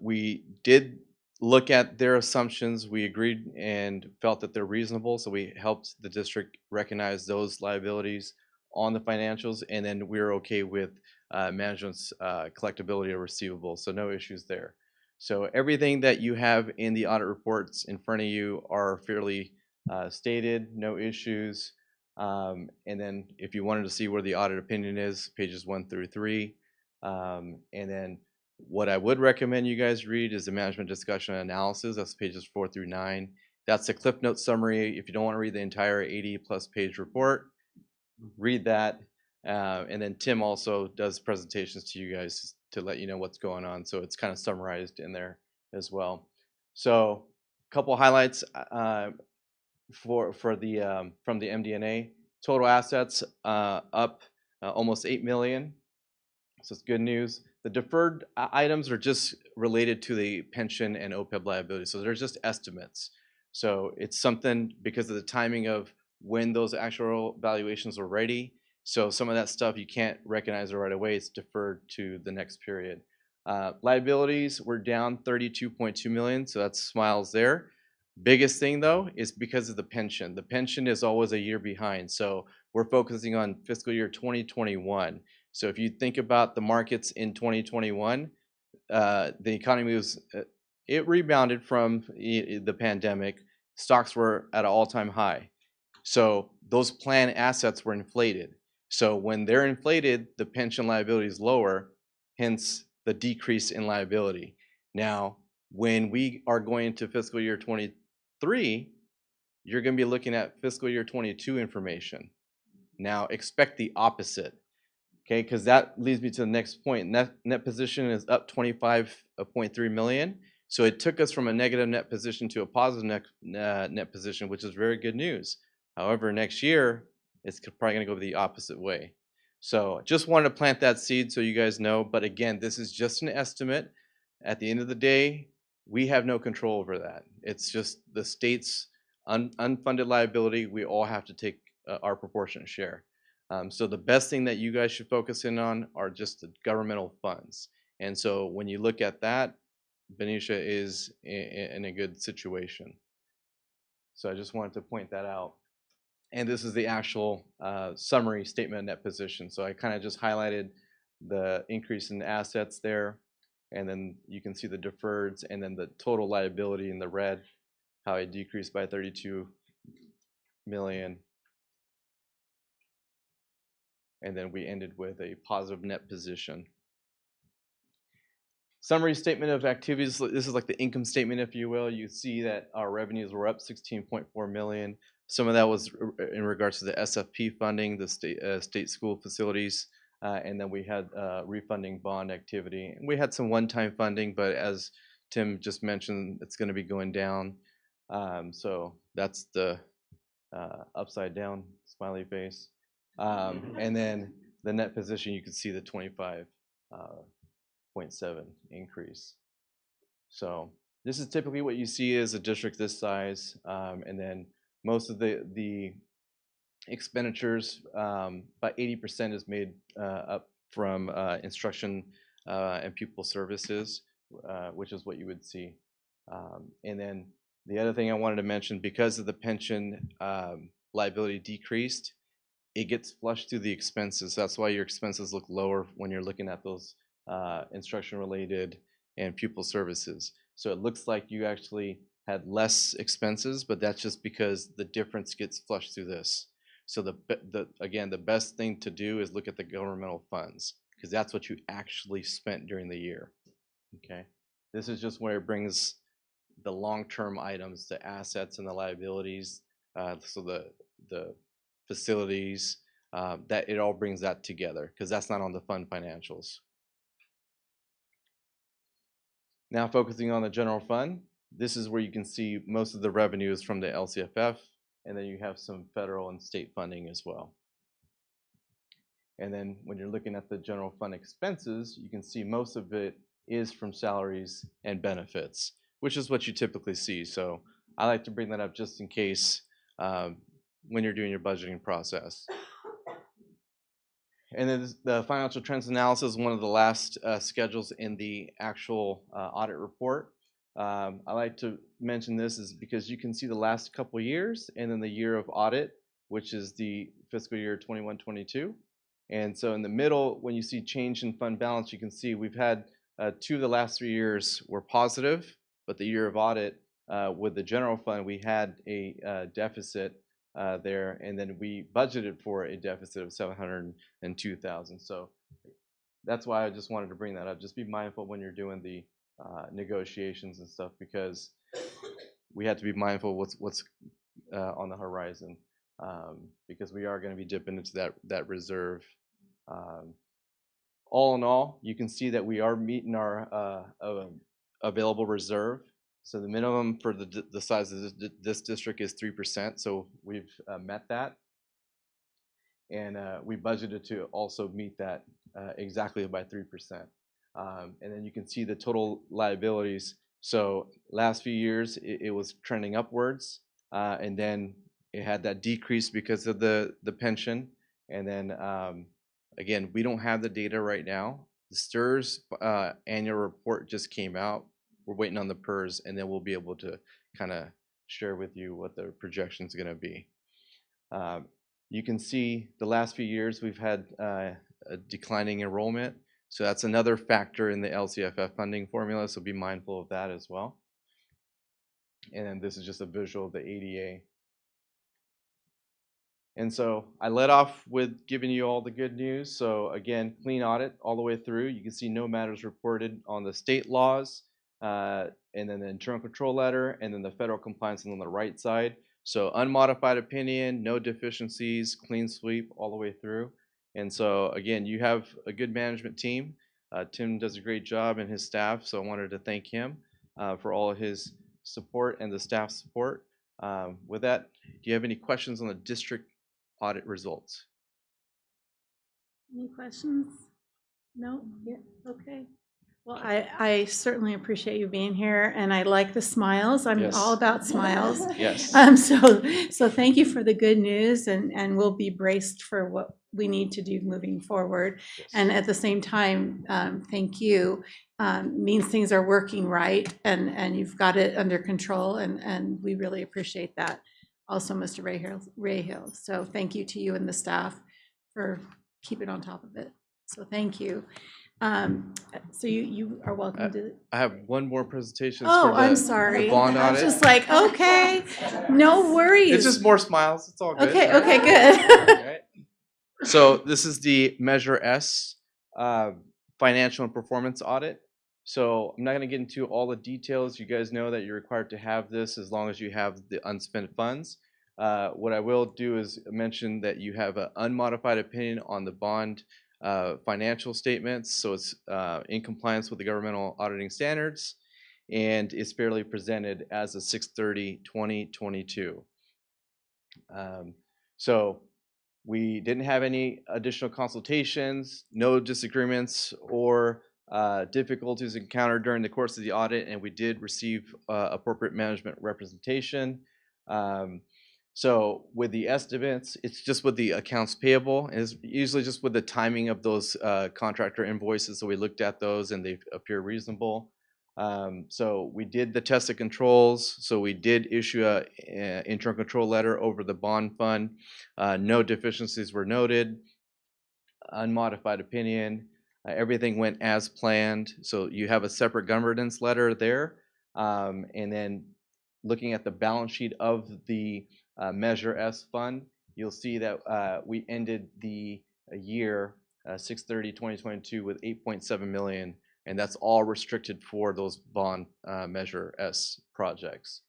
we did look at their assumptions. We agreed and felt that they're reasonable. So we helped the district recognize those liabilities on the financials. And then we were okay with management's collectability of receivables. So no issues there. So everything that you have in the audit reports in front of you are fairly stated, no issues. And then if you wanted to see where the audit opinion is, pages 1 through 3. And then what I would recommend you guys read is the management discussion and analysis. That's pages 4 through 9. That's the Cliff Note summary. If you don't want to read the entire 80+ page report, read that. And then Tim also does presentations to you guys to let you know what's going on. So it's kind of summarized in there as well. So a couple highlights for the from the MD&A. Total assets up almost 8 million. So it's good news. The deferred items are just related to the pension and OPEB liability. So they're just estimates. So it's something because of the timing of when those actual valuations are ready. So some of that stuff you can't recognize it right away. It's deferred to the next period. Liabilities were down 32.2 million. So that's smiles there. Biggest thing though is because of the pension. The pension is always a year behind. So we're focusing on fiscal year 2021. So if you think about the markets in 2021, the economy was, it rebounded from the pandemic. Stocks were at an all-time high. So those plan assets were inflated. So when they're inflated, the pension liability is lower, hence the decrease in liability. Now, when we are going into fiscal year 23, you're going to be looking at fiscal year 22 information. Now, expect the opposite. Okay, because that leads me to the next point. Net position is up 25.3 million. So it took us from a negative net position to a positive net position, which is very good news. However, next year, it's probably going to go the opposite way. So just wanted to plant that seed so you guys know. But again, this is just an estimate. At the end of the day, we have no control over that. It's just the state's unfunded liability. We all have to take our proportionate share. So the best thing that you guys should focus in on are just the governmental funds. And so when you look at that, Benicia is in a good situation. So I just wanted to point that out. And this is the actual summary statement of net position. So I kind of just highlighted the increase in assets there. And then you can see the deferreds and then the total liability in the red, how it decreased by 32 million. And then we ended with a positive net position. Summary statement of activities. This is like the income statement, if you will. You see that our revenues were up 16.4 million. Some of that was in regards to the SFP funding, the state school facilities and then we had refunding bond activity. And we had some one-time funding, but as Tim just mentioned, it's going to be going down. So that's the upside down smiley face. And then the net position, you can see the 25.7 increase. So this is typically what you see as a district this size. And then most of the expenditures, about 80% is made up from instruction and pupil services, which is what you would see. And then the other thing I wanted to mention, because of the pension liability decreased, it gets flushed through the expenses. That's why your expenses look lower when you're looking at those instruction related and pupil services. So it looks like you actually had less expenses, but that's just because the difference gets flushed through this. So again, the best thing to do is look at the governmental funds, because that's what you actually spent during the year. Okay, this is just where it brings the long-term items, the assets and the liabilities, so the facilities, that it all brings that together, because that's not on the fund financials. Now focusing on the general fund, this is where you can see most of the revenues from the LCFF, and then you have some federal and state funding as well. And then when you're looking at the general fund expenses, you can see most of it is from salaries and benefits, which is what you typically see. So I like to bring that up just in case when you're doing your budgeting process. And then the financial trends analysis is one of the last schedules in the actual audit report. I like to mention this is because you can see the last couple years and then the year of audit, which is the fiscal year 21-22. And so in the middle, when you see change in fund balance, you can see we've had 2 of the last 3 years were positive, but the year of audit with the general fund, we had a deficit there, and then we budgeted for a deficit of $702,000. So that's why I just wanted to bring that up. Just be mindful when you're doing the negotiations and stuff, because we have to be mindful what's on the horizon, because we are going to be dipping into that reserve. All in all, you can see that we are meeting our available reserve. So the minimum for the size of this district is 3%. So we've met that, and we budgeted to also meet that exactly by 3%. And then you can see the total liabilities. So last few years it was trending upwards, and then it had that decrease because of the pension. And then again, we don't have the data right now. The STIRS annual report just came out. We're waiting on the PERS, and then we'll be able to kind of share with you what the projection is going to be. You can see the last few years we've had a declining enrollment. So that's another factor in the LCFF funding formula, so be mindful of that as well. And then this is just a visual of the ADA. And so I led off with giving you all the good news. So again, clean audit all the way through. You can see no matters reported on the state laws, and then the internal control letter, and then the federal compliance on the right side. So unmodified opinion, no deficiencies, clean sweep all the way through. And so again, you have a good management team. Tim does a great job and his staff, so I wanted to thank him for all of his support and the staff support. With that, do you have any questions on the district audit results? Any questions? No? Yeah, okay. Well, I certainly appreciate you being here, and I like the smiles. I'm Yes. all about smiles. Yes. So thank you for the good news, and we'll be braced for what we need to do moving forward. Yes. And at the same time, thank you. Means things are working right, and you've got it under control, and we really appreciate that. Also, Mr. Rayhill. So thank you to you and the staff for keeping on top of it. So thank you. So you are welcome to. I have one more presentation. Oh, for the, I'm sorry. The bond I was audit. just like, okay, no worries. It's just more smiles. It's all good. Okay, All right? okay, good. All right. So this is the Measure S financial and performance audit. So I'm not going to get into all the details. You guys know that you're required to have this as long as you have the unspent funds. What I will do is mention that you have an unmodified opinion on the bond financial statements, so it's in compliance with the governmental auditing standards, and is fairly presented as of 6/30/2022. So we didn't have any additional consultations, no disagreements or difficulties encountered during the course of the audit, and we did receive appropriate management representation. So with the estimates, it's just with the accounts payable, and it's usually just with the timing of those contractor invoices. So we looked at those and they appear reasonable. So we did the test of controls. So we did issue a internal control letter over the bond fund. No deficiencies were noted. Unmodified opinion. Everything went as planned. So you have a separate governance letter there. And then looking at the balance sheet of the Measure S fund, you'll see that we ended the year 6/30/2022 with 8.7 million, and that's all restricted for those bond Measure S projects.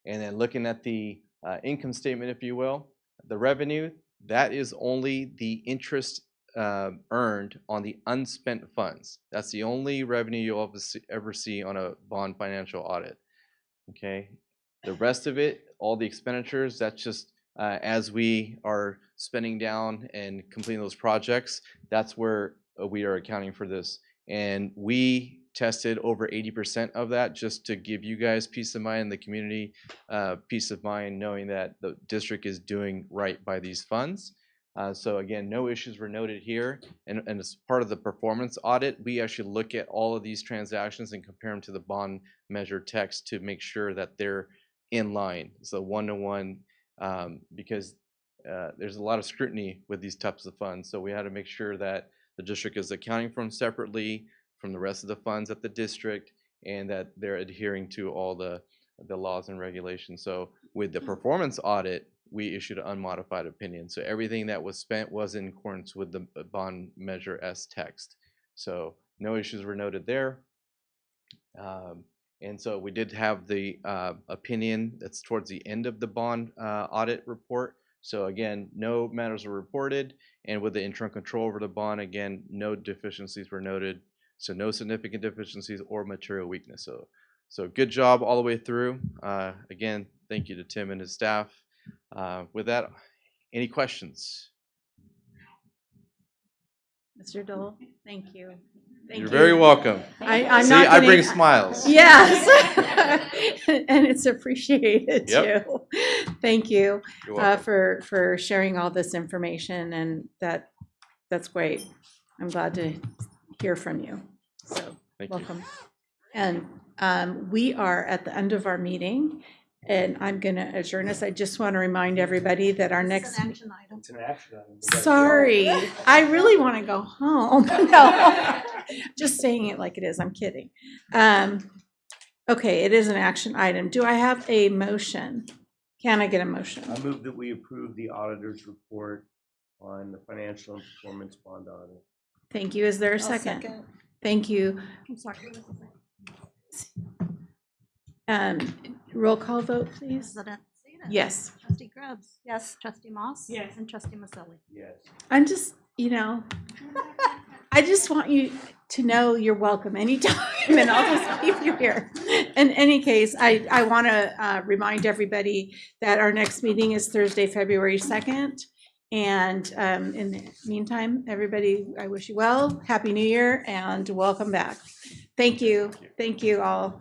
And then looking at the income statement, if you will, the revenue, that is only the interest earned on the unspent funds. That's the only revenue you'll ever see on a bond financial audit. Okay, the rest of it, all the expenditures, that's just as we are spending down and completing those projects, that's where we are accounting for this. And we tested over 80% of that just to give you guys peace of mind, the community peace of mind, knowing that the district is doing right by these funds. So again, no issues were noted here. And as part of the performance audit, we actually look at all of these transactions and compare them to the bond measure text to make sure that they're in line. So one-to-one, because there's a lot of scrutiny with these types of funds. So we had to make sure that the district is accounting for them separately from the rest of the funds at the district, and that they're adhering to all the laws and regulations. So with the performance audit, we issued an unmodified opinion. So everything that was spent was in accordance with the bond Measure S text. So no issues were noted there. And so we did have the opinion that's towards the end of the bond audit report. So again, no matters were reported, and with the internal control over the bond, again, no deficiencies were noted. So no significant deficiencies or material weakness. So good job all the way through. Again, thank you to Tim and his staff. With that, any questions? Mr. Dole, thank you. Thank You're you. very welcome. I'm See, not I gonna- bring smiles. Yes, and it's appreciated Yep. too. Thank you You're welcome. for sharing all this information, and that's great. I'm glad to hear from you. So Thank you. welcome. And we are at the end of our meeting, and I'm going to adjourn us. I just want to remind everybody that our next. Action item. It's an action item. We gotta Sorry, go. I really want to go home. No, just saying it like it is. I'm kidding. Okay, it is an action item. Do I have a motion? Can I get a motion? I move that we approve the auditor's report on the financial and performance bond audit. Thank you. Is there a second? Thank you. I'm sorry. who was the second? Roll call vote, please. President Zeta. Yes. Trustee Grubbs. Yes. Trustee Moss. Yes. And Trustee Maselli. Yes. I'm just, I just want you to know you're welcome anytime, and I'll just keep you here. In any case, I want to remind everybody that our next meeting is Thursday, February 2nd. And in the meantime, everybody, I wish you well, Happy New Year, and welcome back. Thank you. Thank you all.